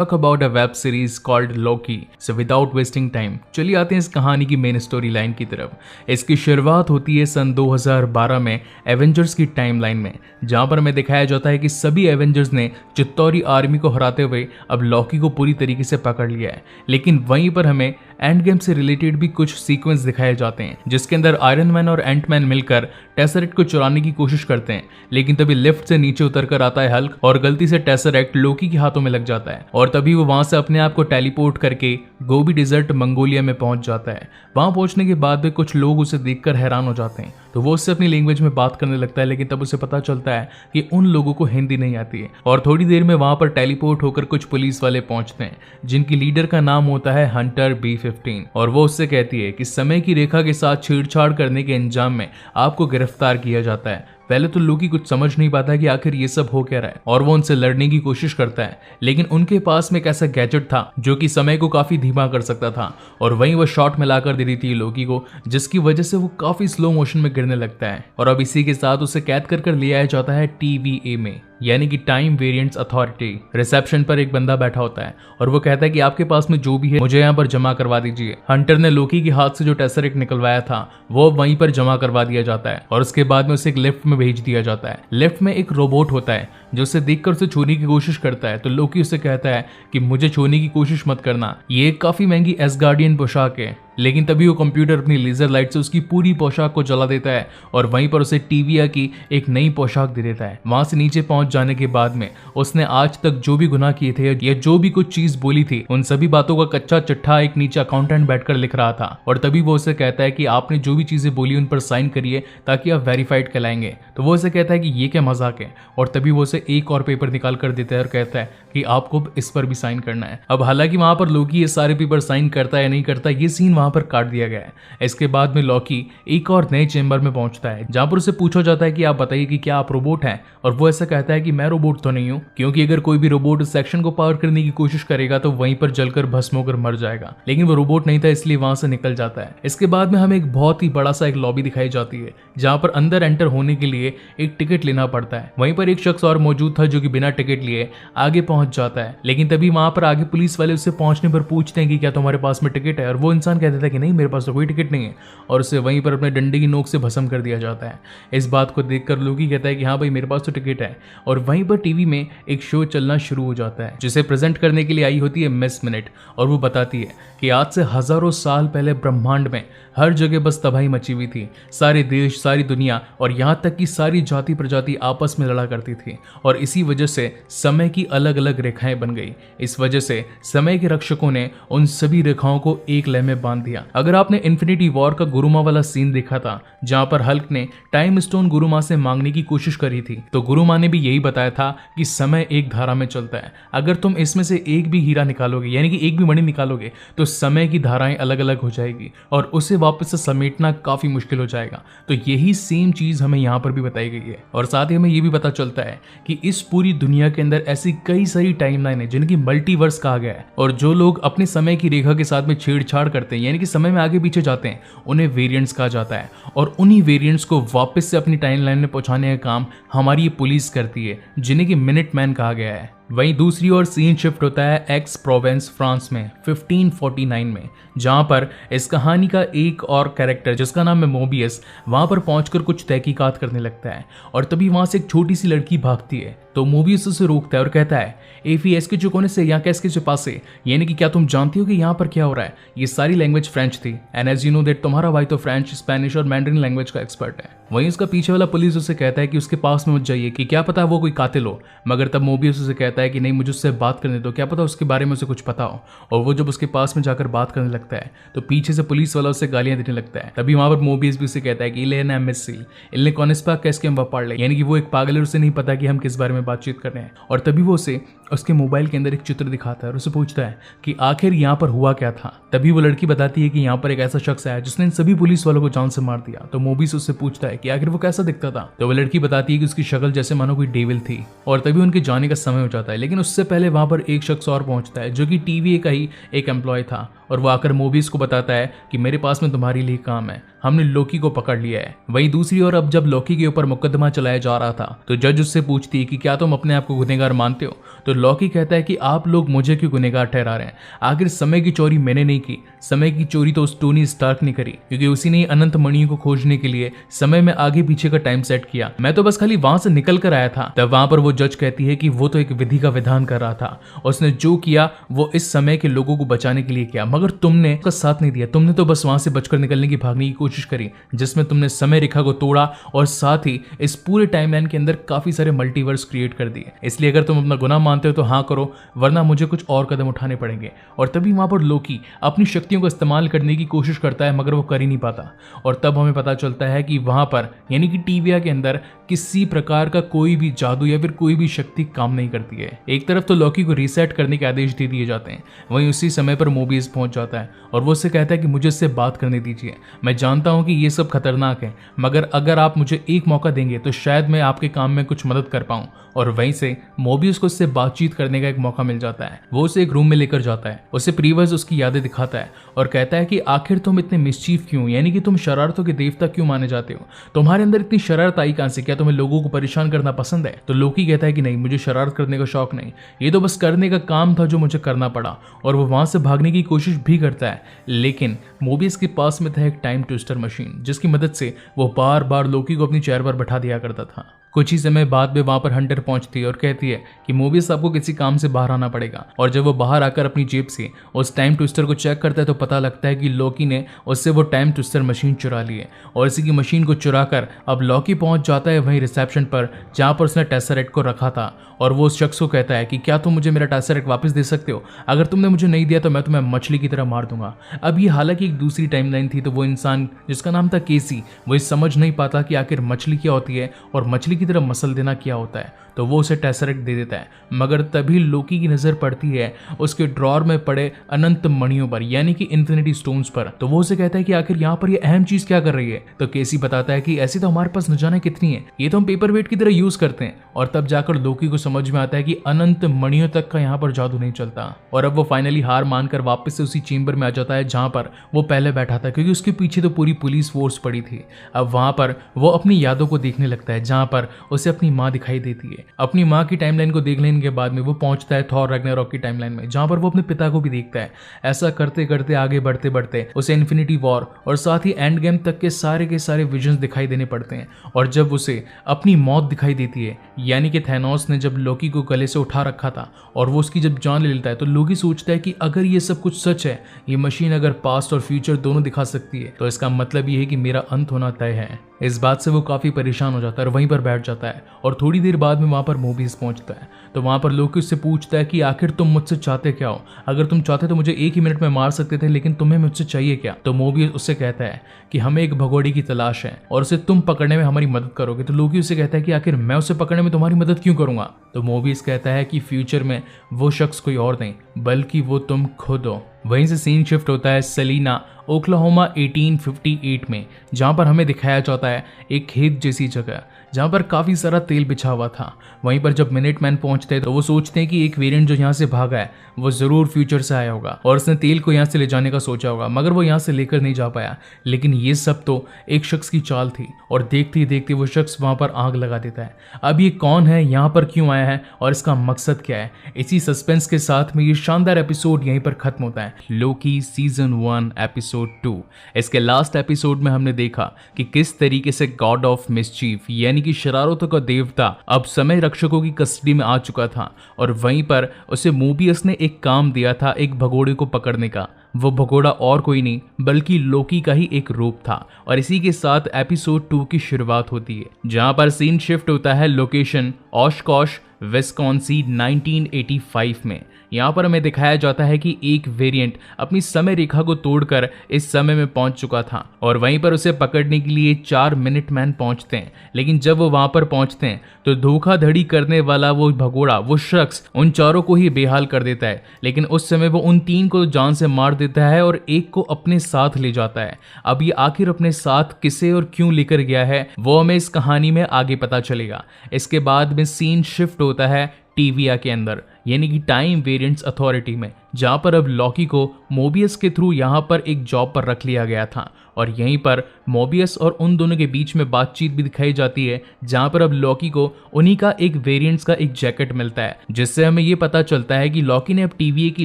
Talk about a web series called Loki. So without wasting time चलिए आते हैं इस कहानी की मेन स्टोरी लाइन की तरफ। इसकी शुरुआत होती है सन 2012 में एवेंजर्स की टाइमलाइन में, जहां पर हमें दिखाया जाता है कि सभी एवेंजर्स ने चित्तौरी आर्मी को हराते हुए अब लॉकी को पूरी तरीके से पकड़ लिया है। लेकिन वहीं पर हमें एंड गेम से रिलेटेड भी कुछ सीक्वेंस दिखाए जाते हैं, जिसके अंदर आयरन मैन और एंटमैन मिलकर टेसरेक्ट को चुराने की कोशिश करते हैं। लेकिन तभी लिफ्ट से नीचे उतरकर आता है हल्क और गलती से टेसरेक्ट लोकी के हाथों में लग जाता है और तभी वो वहां से अपने आप को टेलीपोर्ट करके गोबी डिजर्ट मंगोलिया में पहुंच जाता है। वहां पहुंचने के बाद भी कुछ लोग उसे देखकर हैरान हो जाते हैं, तो वो उससे अपनी लैंग्वेज में बात करने लगता है। लेकिन तब उसे पता चलता है कि उन लोगों को हिंदी नहीं आती है और थोड़ी देर में वहां पर टेलीपोर्ट होकर कुछ पुलिस वाले पहुंचते हैं, जिनकी लीडर का नाम होता है हंटर B-15 और वो उससे कहती है कि समय की रेखा के साथ छेड़छाड़ करने के अंजाम में आपको गिरफ्तार किया जाता है। पहले तो लोकी कुछ समझ नहीं पाता कि आखिर ये सब हो क्या रहा है और वो उनसे लड़ने की कोशिश करता है, लेकिन उनके पास में एक ऐसा गैजेट था जो कि समय को काफी धीमा कर सकता था और वहीं वो शॉट मिलाकर दे दी थी लोकी को, जिसकी वजह से वो काफी स्लो मोशन में गिरने लगता है। और अब इसी के साथ उसे कैद कर ले आया जाता है TVA में, यानी कि टाइम वेरिएंट्स अथॉरिटी। रिसेप्शन पर एक बंदा बैठा होता है और वो कहता है कि आपके पास में जो भी है मुझे यहाँ पर जमा करवा दीजिए। हंटर ने लोकी के हाथ से जो टेसरेक्ट निकलवाया था वो वहीं पर जमा करवा दिया जाता है और उसके बाद में उसे एक लिफ्ट में भेज दिया जाता है। लिफ्ट में एक रोबोट होता है जो उसे देखकर उसे छूने की कोशिश करता है, तो लोकी उसे कहता है कि मुझे छूने की कोशिश मत करना, ये एक काफी महंगी एसगार्डियन पोशाक है। लेकिन तभी वो कंप्यूटर अपनी लेजर लाइट से उसकी पूरी पोशाक को जला देता है और वहीं पर उसे टीविया की एक नई पोशाक दे देता है। वहां से नीचे पहुंच जाने के बाद में उसने आज तक जो भी गुनाह किए थे या जो भी कुछ चीज बोली थी उन सभी बातों का कच्चा चिट्ठा एक नीचे अकाउंटेंट बैठकर लिख रहा था और तभी वो उसे कहता है कि आपने जो भी चीजें बोली उन पर साइन करिए ताकि आप वेरीफाइड कहलाएंगे। तो वो उसे कहता है कि ये क्या मजाक है और तभी वो उसे एक और पेपर निकाल कर देता है और कहता है कि आपको इस पर भी साइन करना है। अब हालांकि वहां पर लोकी ये सारे पेपर साइन करता है या नहीं करता, ये सीन वहां पर काट दिया गया है। इसके बाद में लॉकी एक और नए चेंबर में पहुंचता है जहां पर उसे पूछा जाता है कि आप बताइए कि क्या आप रोबोट हैं, और वो ऐसा कहता है कि मैं रोबोट तो नहीं हूं, क्योंकि अगर कोई भी रोबोट इस सेक्शन को पार करने की कोशिश करेगा तो वहीं पर जलकर भस्म होकर मर जाएगा। लेकिन वो रोबोट नहीं था, इसलिए वहां से निकल जाता है। इसके बाद में हमें एक बहुत ही बड़ा सा एक लॉबी दिखाई जाती है जहां पर अंदर एंटर होने के लिए एक टिकट लेना पड़ता है। वहीं पर एक शख्स और मौजूद था जो कि बिना टिकट लिए आगे पहुंच जाता है। लेकिन तभी वहां पर आगे पुलिस वाले उससे पहुंचने पर पूछते हैं कि क्या तुम्हारे पास में टिकट है, और वो इंसान कहता है कि नहीं, मेरे पास तो कोई टिकट नहीं है, और उसे वहीं पर अपने डंडे की नोक से भस्म कर दिया जाता है। इस बात को देखकर लोकी कहता है कि हाँ भाई, मेरे पास तो टिकट है। और वहीं पर टीवी में एक शो चलना शुरू हो जाता है जिसे प्रेजेंट करने के लिए आई होती है मिस मिनट, और वो बताती है कि आज से हजारों साल पहले ब्रह्मांड में हर जगह बस तबाही मची हुई थी। सारे देश, सारी दुनिया और यहाँ तक कि सारी जाति प्रजाति आपस में लड़ा करती थी और इसी वजह से समय की अलग अलग रेखाएं बन गई। इस वजह से समय के रक्षकों ने उन सभी रेखाओं को एक लय में बांध दिया। अगर आपने इन्फिनिटी वॉर का गुरुमा वाला सीन देखा था जहां पर हल्क ने टाइम स्टोन गुरुमा से मांगने की कोशिश करी थी, तो गुरुमा ने भी यही बताया था कि समय एक धारा में चलता है। अगर तुम इसमें से एक भी हीरा निकालोगे, यानी कि एक भी मणि निकालोगे, तो समय की धाराएं अलग अलग हो जाएगी और उसे वापस से समेटना काफी मुश्किल हो जाएगा। तो यही सेम चीज हमें यहाँ पर भी बताई गई है और साथ ही हमें यह भी पता चलता है कि इस पूरी दुनिया के अंदर ऐसी कई सारी टाइमलाइन है जिनकी मल्टीवर्स कहा गया है, और जो लोग अपने समय की रेखा के साथ में छेड़छाड़ करते हैं, यानी कि समय में आगे पीछे जाते हैं, उन्हें वेरिएंट्स कहा जाता है। और उन्हीं वेरिएंट्स को वापस से अपनी टाइमलाइन में पहुंचाने का काम हमारी ये पुलिस करती है, जिन्हें कि मिनट मैन कहा गया है। वहीं दूसरी ओर सीन शिफ्ट होता है एक्स प्रोवेंस फ्रांस में 1549 में, जहां पर इस कहानी का एक और कैरेक्टर जिसका नाम है मोबियस वहां पर पहुंचकर कुछ तहकीकात करने लगता है और तभी वहां से एक छोटी सी लड़की भागती है। तो मोबियस उसे रोकता है और कहता है, एफी के चुकोने से यहाँ कैस के पास से, यानी कि क्या तुम जानती हो कि यहाँ पर क्या हो रहा है। ये सारी लैंग्वेज फ्रेंच थी and as you know that तुम्हारा भाई तो फ्रेंच, स्पेनिश और मैंड्रिन लैंग्वेज का एक्सपर्ट है। वहीं उसका पीछे वाला पुलिस उसे कहता है कि उसके पास में मत जाइए कि क्या पता वो कोई कातिल हो, मगर तब मोबियस उसे कहता है कि नहीं, मुझे उससे बात करने दो, क्या पता उसके बारे में उसे कुछ पता हो। और वो जब उसके पास में जाकर बात करने लगता है तो पीछे से पुलिस वाला उसे गालियां देने लगता है। तभी वहां पर मोबियस भी उसे कहता है कि इले इनने कॉनिस्पा कैस के हम पढ़ ले, यानी कि वो एक पागल है, उसे नहीं पता कि हम किस बारे में बातचीत कर रहे हैं। और तभी वो उसे उसके मोबाइल के अंदर एक चित्र दिखाता है और उसे पूछता है कि आखिर यहाँ पर हुआ क्या था। तभी वो लड़की बताती है कि यहाँ पर एक ऐसा शख्स आया जिसने इन सभी पुलिस वालों को जान से मार दिया। तो मोबियस उससे पूछता है कि आखिर वो कैसा दिखता था। तो वो लड़की बताती है कि उसकी शक्ल जैसे मानो कोई डेविल थी। और तभी उनके जाने का समय हो जाता है, लेकिन उससे पहले वहां पर एक शख्स और पहुंचता है जो कि TVA का ही एक एम्प्लॉय था, और वो आकर मोबियस को बताता है कि मेरे पास में तुम्हारे लिए काम है। हमने लोकी को पकड़ लिया है। वहीं दूसरी ओर अब जब लोकी के ऊपर मुकदमा चलाया जा रहा था तो जज उससे पूछती है कि क्या तुम अपने आप को गुनहगार मानते हो? तो लोकी कहता है कि आप लोग मुझे क्यों गुनहगार ठहरा रहे हैं? आखिर समय की चोरी मैंने नहीं की, समय की चोरी तो उस टोनी स्टार्क ने करी, क्योंकि उसी ने अनंत मणियों को खोजने के लिए समय में आगे पीछे का टाइम सेट किया। मैं तो बस खाली वहां से निकल कर आया था। तब वहां पर वो जज कहती है कि वो तो एक विधि का विधान कर रहा था, उसने जो किया वो इस समय के लोगों को बचाने के लिए किया, मगर तुमने उसका साथ नहीं दिया। तुमने तो बस वहां से बचकर निकलने की, भागने की कोशिश करी, जिसमें तुमने समय रेखा को तोड़ा और साथ ही इस पूरे टाइमलाइन के अंदर काफी सारे मल्टीवर्स क्रिएट कर दिए। इसलिए अगर तुम अपना गुनाह मानते हो तो हाँ करो, वरना मुझे कुछ और कदम उठाने पड़ेंगे। और तभी वहां पर लोकी अपनी शक्तियों का इस्तेमाल करने की कोशिश करता है, मगर वो कर ही नहीं पाता। और तब हमें पता चलता है कि वहां पर यानी कि टीविया के अंदर किसी प्रकार का कोई भी जादू या फिर कोई भी शक्ति काम नहीं करती है। एक तरफ तो लोकी को रीसेट करने के आदेश दे दिए जाते हैं, वहीं उसी समय पर मोबियस पहुंच जाता है और वो उससे कहता है कि मुझे इससे बात करने दीजिए। मैं जानता हूं कि ये सब खतरनाक है, मगर अगर आप मुझे एक मौका देंगे तो शायद मैं आपके काम में कुछ मदद कर पाऊं। और वहीं से मोबियस को उससे बातचीत करने का एक मौका मिल जाता है। वो उसे एक रूम में लेकर जाता है, उसे प्रीवियस उसकी यादें दिखाता है और कहता है कि आखिर तुम इतने मिस्चीफ क्यों, यानी कि तुम शरारतों के देवता क्यों माने जाते हो? तुम्हारे अंदर इतनी शरारत आई कहां से? क्या तुम्हें लोगों को परेशान करना पसंद है? तो लोकी कहता है कि नहीं, मुझे शरारत करने का शौक नहीं, ये तो बस करने का काम था जो मुझे करना पड़ा। और वो वहां से भागने की कोशिश भी करता है, लेकिन मोबियस के पास में था एक टाइम ट्विस्टर मशीन, जिसकी मदद से वो बार बार लोकी को अपनी चेयर पर बैठा दिया करता था। कुछ ही समय बाद में वहां पर हंटर पहुंचती है और कहती है कि मोबियस आपको किसी काम से बाहर आना पड़ेगा। और जब वो बाहर आकर अपनी जेब से उस टाइम ट्विस्टर को चेक करता है तो पता लगता है कि लोकी ने उससे वो टाइम ट्विस्टर मशीन चुरा ली है। और इसी की मशीन को चुराकर अब लोकी पहुंच जाता है वहीं रिसेप्शन पर जहां पर उसने टेसरेक्ट को रखा था। और वो उस शख्स को कहता है कि क्या तुम मुझे मेरा टेसरेक्ट वापस दे सकते हो? अगर तुमने मुझे नहीं दिया तो मैं तुम्हें मछली की तरह मार दूंगा। अब ये हालांकि एक दूसरी टाइमलाइन थी, तो वो इंसान जिसका नाम था केसी, वो समझ नहीं पाता कि आखिर मछली क्या होती है और मछली की तरह मसल देना क्या होता है, तो वो उसे टेसरेक्ट दे देता है। मगर तभी लोकी की नजर पड़ती है उसके ड्रॉर में पड़े अनंत मणियों पर, यानी कि इन्फिनिटी स्टोन्स पर। तो वो उसे कहता है कि आखिर यहाँ पर ये अहम चीज क्या कर रही है? तो केसी बताता है कि ऐसी तो हमारे पास न जाने कितनी है, ये तो हम पेपर वेट की तरह यूज करते हैं। और तब जाकर लोकी को समझ में आता है कि अनंत मणियों तक का यहाँ पर जादू नहीं चलता। और अब वो फाइनली हार मानकर वापस से उसी चेंबर में आ जाता है जहां पर वो पहले बैठा था, क्योंकि उसके पीछे तो पूरी पुलिस फोर्स पड़ी थी। अब वहां पर वो अपनी यादों को देखने लगता है, जहां पर उसे अपनी माँ दिखाई देती है। अपनी माँ की टाइमलाइन को देख लेने के बाद में वो पहुंचता है थॉर रैग्नारॉक की टाइमलाइन में, जहां पर वो अपने पिता को भी देखता है। ऐसा करते करते आगे बढ़ते बढ़ते उसे इन्फिनिटी वॉर और साथ ही एंड गेम तक के सारे विजन्स दिखाई देने पड़ते हैं। और जब उसे अपनी मौत दिखाई देती है, यानी कि थैनोस ने जब लोकी को गले से उठा रखा था और वो उसकी जब जान ले लेता है, तो लोकी सोचता है कि अगर ये सब कुछ सच है, ये मशीन अगर पास्ट और फ्यूचर दोनों दिखा सकती है, तो इसका मतलब ये है कि मेरा अंत होना तय है। इस बात से वो काफी परेशान हो जाता है और वहीं पर बैठ जाता है। और थोड़ी देर बाद में वहां पर मोबियस पहुंचता है, तो वहां पर लोकी उससे पूछता है कि आखिर तुम मुझसे चाहते क्या हो? अगर तुम चाहते तो मुझे एक ही मिनट में मार सकते थे, लेकिन तुम्हें मुझसे चाहिए क्या? तो मोबियस उससे कहता है कि हमें एक भगोड़े की तलाश है और उसे तुम पकड़ने में हमारी मदद करोगे। तो लोकी उससे कहता है कि आखिर मैं उसे पकड़ने में तुम्हारी मदद क्यों करूंगा? तो मोबियस कहता है कि फ्यूचर में वो शख्स कोई और नहीं बल्कि वो तुम खुद हो। वहीं से सीन शिफ्ट होता है सेलिना, ओक्लाहोमा 1858 में, जहां पर हमें दिखाया जाता है एक खेत जैसी जगह जहां पर काफी सारा तेल बिछा हुआ था। वहीं पर जब मिनटमैन पहुंचते हैं तो वो सोचते हैं कि एक वेरिएंट जो यहाँ से भागा है वो जरूर फ्यूचर से आया होगा और उसने तेल को यहाँ से ले जाने का सोचा होगा, मगर वो यहाँ से लेकर नहीं जा पाया। लेकिन ये सब तो एक शख्स की चाल थी और देखते ही देखते वो शख्स वहां पर आग लगा देता है। अब ये कौन है, यहाँ पर क्यों आया है और इसका मकसद क्या है? इसी सस्पेंस के साथ में ये शानदार एपिसोड यहीं पर खत्म होता है। Loki season 1 episode 2। इसके लास्ट एपिसोड में हमने देखा कि किस तरीके से गॉड ऑफ मिसचीफ यानी कि शरारतों का देवता अब समय रक्षकों की कस्टडी में आ चुका था और वहीं पर उसे मोबियस ने एक काम दिया था एक भगोड़े को पकड़ने का। वो भगोड़ा और कोई नहीं बल्कि लोकी का ही एक रूप था। और इसी के साथ एपिसोड 2 की शुरुआत होती है, जहां पर सीन शिफ्ट होता है लोकेशन ओशकोश विस्कॉन्सिन 1985 में। यहाँ पर हमें दिखाया जाता है कि एक वेरिएंट अपनी समय रेखा को तोड़कर इस समय में पहुंच चुका था और वहीं पर उसे पकड़ने के लिए 4 मिनटमैन पहुंचते हैं। लेकिन जब वो वहां पर पहुंचते हैं तो धोखाधड़ी करने वाला वो भगोड़ा, वो शख्स उन चारों को ही बेहाल कर देता है। लेकिन उस समय वो उन 3 को जान से मार देता है और एक को अपने साथ ले जाता है। अब ये आखिर अपने साथ किसे और क्यों लेकर गया है वो हमें इस कहानी में आगे पता चलेगा। इसके बाद में सीन शिफ्ट होता है टीविया के अंदर, यानी कि टाइम वेरिएंट्स अथॉरिटी में, जहां पर अब लॉकी को मोबियस के थ्रू यहां पर एक जॉब पर रख लिया गया था। और यहीं पर मोबियस और उन दोनों के बीच में बातचीत भी दिखाई जाती है, जहां पर अब लॉकी को उन्हीं का एक वेरिएंट्स का एक जैकेट मिलता है, जिससे हमें ये पता चलता है कि लॉकी ने अब टीवीए के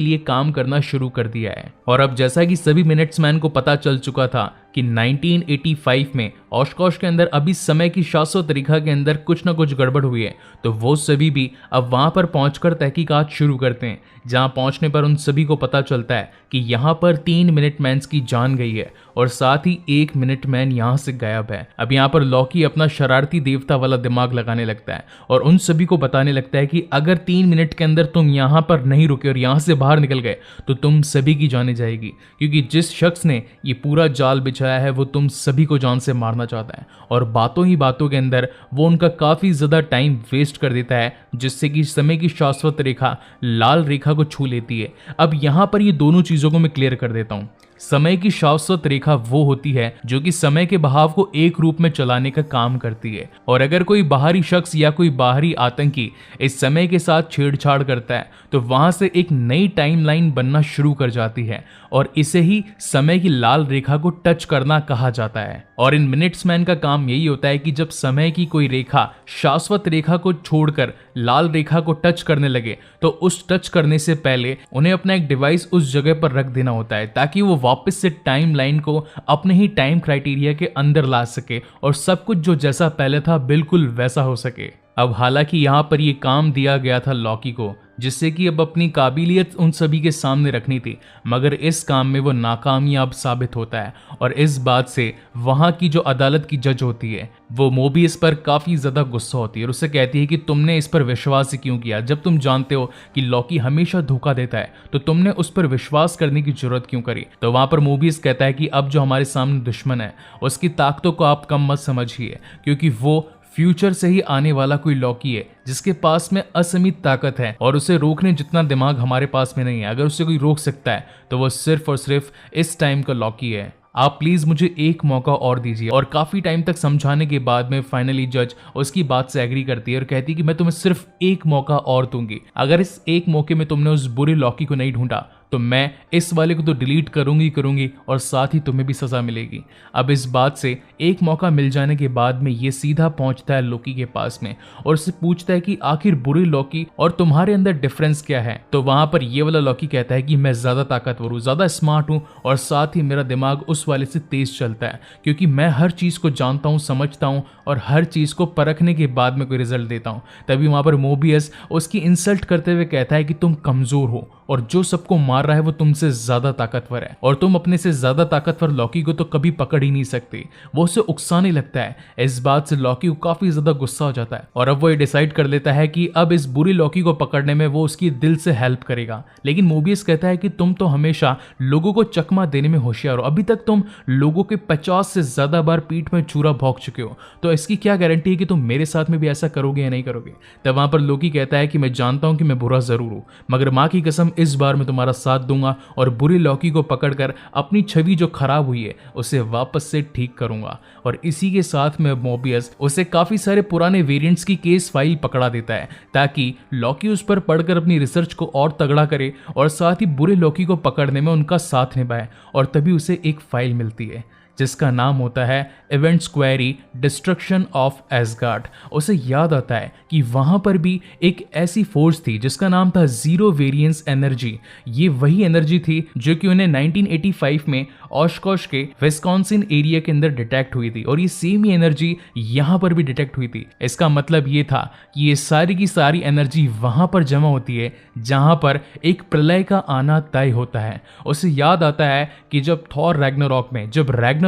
लिए काम करना शुरू कर दिया है। और अब जैसा कि सभी मिनट्समैन को पता चल चुका था कि 1985 में ओशकोश के अंदर अभी समय की शाश्वत रेखा के अंदर कुछ ना कुछ गड़बड़ हुई है, तो वो सभी भी अब वहां पर पहुंचकर तहकीकात शुरू करते हैं, जहां पहुंचने पर उन सभी को पता चलता है कि यहां पर 3 मिनटमैन्स की जान गई है और साथ ही 1 मिनटमैन यहां से गायब है। अब यहां पर लॉकी अपना शरारती देवता वाला दिमाग लगाने लगता है और उन सभी को बताने लगता है कि अगर 3 मिनट के अंदर तुम यहां पर नहीं रुके और यहां से बाहर निकल गए तो तुम सभी की जाने जाएगी, क्योंकि जिस शख्स ने ये पूरा जाल बिछाया है वो तुम सभी को जान से मारना चाहता है। और बातों ही बातों के अंदर वो उनका काफी ज्यादा टाइम वेस्ट कर देता है, जिससे कि समय की शाश्वत रेखा लाल रेखा को छू लेती है। अब यहां पर ये दोनों चीजों को मैं क्लियर कर देता हूं। समय की शाश्वत रेखा वो होती है जो कि समय के बहाव को एक रूप में चलाने का काम करती है, और अगर कोई बाहरी शख्स या कोई बाहरी आतंकी इस समय के साथ छेड़छाड़ करता है तो वहां से एक नई टाइमलाइन बनना शुरू कर जाती है, और इसे ही समय की लाल रेखा को टच करना कहा जाता है। और इन मिनट्समैन का काम यही होता है कि जब समय की कोई रेखा शाश्वत रेखा को छोड़कर लाल रेखा को टच करने लगे तो उस टच करने से पहले उन्हें अपना एक डिवाइस उस जगह पर रख देना होता है, ताकि वो वापस से टाइमलाइन को अपने ही टाइम क्राइटेरिया के अंदर ला सके और सब कुछ जो जैसा पहले था बिल्कुल वैसा हो सके। अब हालांकि यहाँ पर ये काम दिया गया था लॉकी को, जिससे कि अब अपनी काबिलियत उन सभी के सामने रखनी थी, मगर इस काम में वो नाकामयाब साबित होता है। और इस बात से वहां की जो अदालत की जज होती है वो मोबियस पर काफी ज्यादा गुस्सा होती है और उससे कहती है कि तुमने इस पर विश्वास ही क्यों किया, जब तुम जानते हो कि लॉकी हमेशा धोखा देता है तो तुमने उस पर विश्वास करने की जरूरत क्यों करी। तो वहां पर मोबियस कहता है कि अब जो हमारे सामने दुश्मन है उसकी ताकतों को आप कम मत समझिए, क्योंकि वो फ्यूचर से ही आने वाला कोई लॉकी है जिसके पास में असीमित ताकत है और उसे रोकने जितना दिमाग हमारे पास में नहीं है। अगर उसे कोई रोक सकता है तो वो सिर्फ और सिर्फ इस टाइम का लॉकी है। आप प्लीज मुझे एक मौका और दीजिए। और काफी टाइम तक समझाने के बाद में फाइनली जज उसकी बात से एग्री करती है और कहती है कि मैं तुम्हें सिर्फ एक मौका और दूंगी, अगर इस एक मौके में तुमने उस बुरे लॉकी को नहीं ढूंढा तो मैं इस वाले को तो डिलीट करूंगी और साथ ही तुम्हें भी सजा मिलेगी। अब इस बात से एक मौका मिल जाने के बाद में ये सीधा पहुंचता है लॉकी के पास में और उससे पूछता है कि आखिर बुरे लॉकी और तुम्हारे अंदर डिफरेंस क्या है। तो वहां पर ये वाला लॉकी कहता है कि मैं ज्यादा ताकतवर हूँ, ज्यादा स्मार्ट हूँ और साथ ही मेरा दिमाग उस वाले से तेज चलता है, क्योंकि मैं हर चीज को जानता हूँ, समझता हूँ और हर चीज को परखने के बाद में कोई रिजल्ट देता हूँ। तभी वहां पर मोबियस उसकी इंसल्ट करते हुए कहता है कि तुम कमजोर हो और जो सबको मार रहा है वो तुमसे ज्यादा ताकतवर है और तुम अपने से ज्यादा ताकतवर लॉकी को तो कभी पकड़ ही नहीं सकते। वो उसे उकसाने लगता है। इस बात से लॉकी को काफी ज्यादा गुस्सा हो जाता है और अब वो ये डिसाइड कर लेता है कि अब इस बुरी लॉकी को पकड़ने में वो उसकी दिल से हेल्प करेगा। लेकिन मोबियस कहता है कि तुम तो हमेशा लोगों को चकमा देने में होशियार हो, अभी तक तुम लोगों के 50 से ज्यादा बार पीठ में चूरा भोंक चुके हो, तो इसकी क्या गारंटी है कि तुम मेरे साथ में भी ऐसा करोगे या नहीं करोगे। तब वहां पर लॉकी कहता है कि मैं जानता हूं कि मैं बुरा जरूर हूं, मगर मां की कसम इस बार मैं तुम्हारा साथ दूंगा और बुरी लॉकी को पकड़कर अपनी छवि जो खराब हुई है उसे वापस से ठीक करूंगा। और इसी के साथ में मोबियस उसे काफी सारे पुराने वेरिएंट्स की केस फाइल पकड़ा देता है ताकि लॉकी उस पर पढ़कर अपनी रिसर्च को और तगड़ा करे और साथ ही बुरे लॉकी को पकड़ने में उनका साथ निभाए। और तभी उसे एक फाइल मिलती है जिसका नाम होता है events query destruction of ash gourd. उसे याद आता है कि वहां पर भी एक ऐसी फोर्स थी जिसका नाम था जीरो वेरिएंस एनर्जी। ये वही एनर्जी थी जो कि उन्हें 1985 में ओशकोश के विस्कॉन्सिन एरिया के अंदर डिटेक्ट हुई थी और ये सेम ही एनर्जी यहां पर भी डिटेक्ट हुई थी। इसका मतलब ये था कि ये सारी की सारी एनर्जी वहां पर जमा होती है जहां पर एक प्रलय का आना तय होता है। उसे याद आता है कि जब थॉर रैग्नारॉक में जब रैग्नारॉक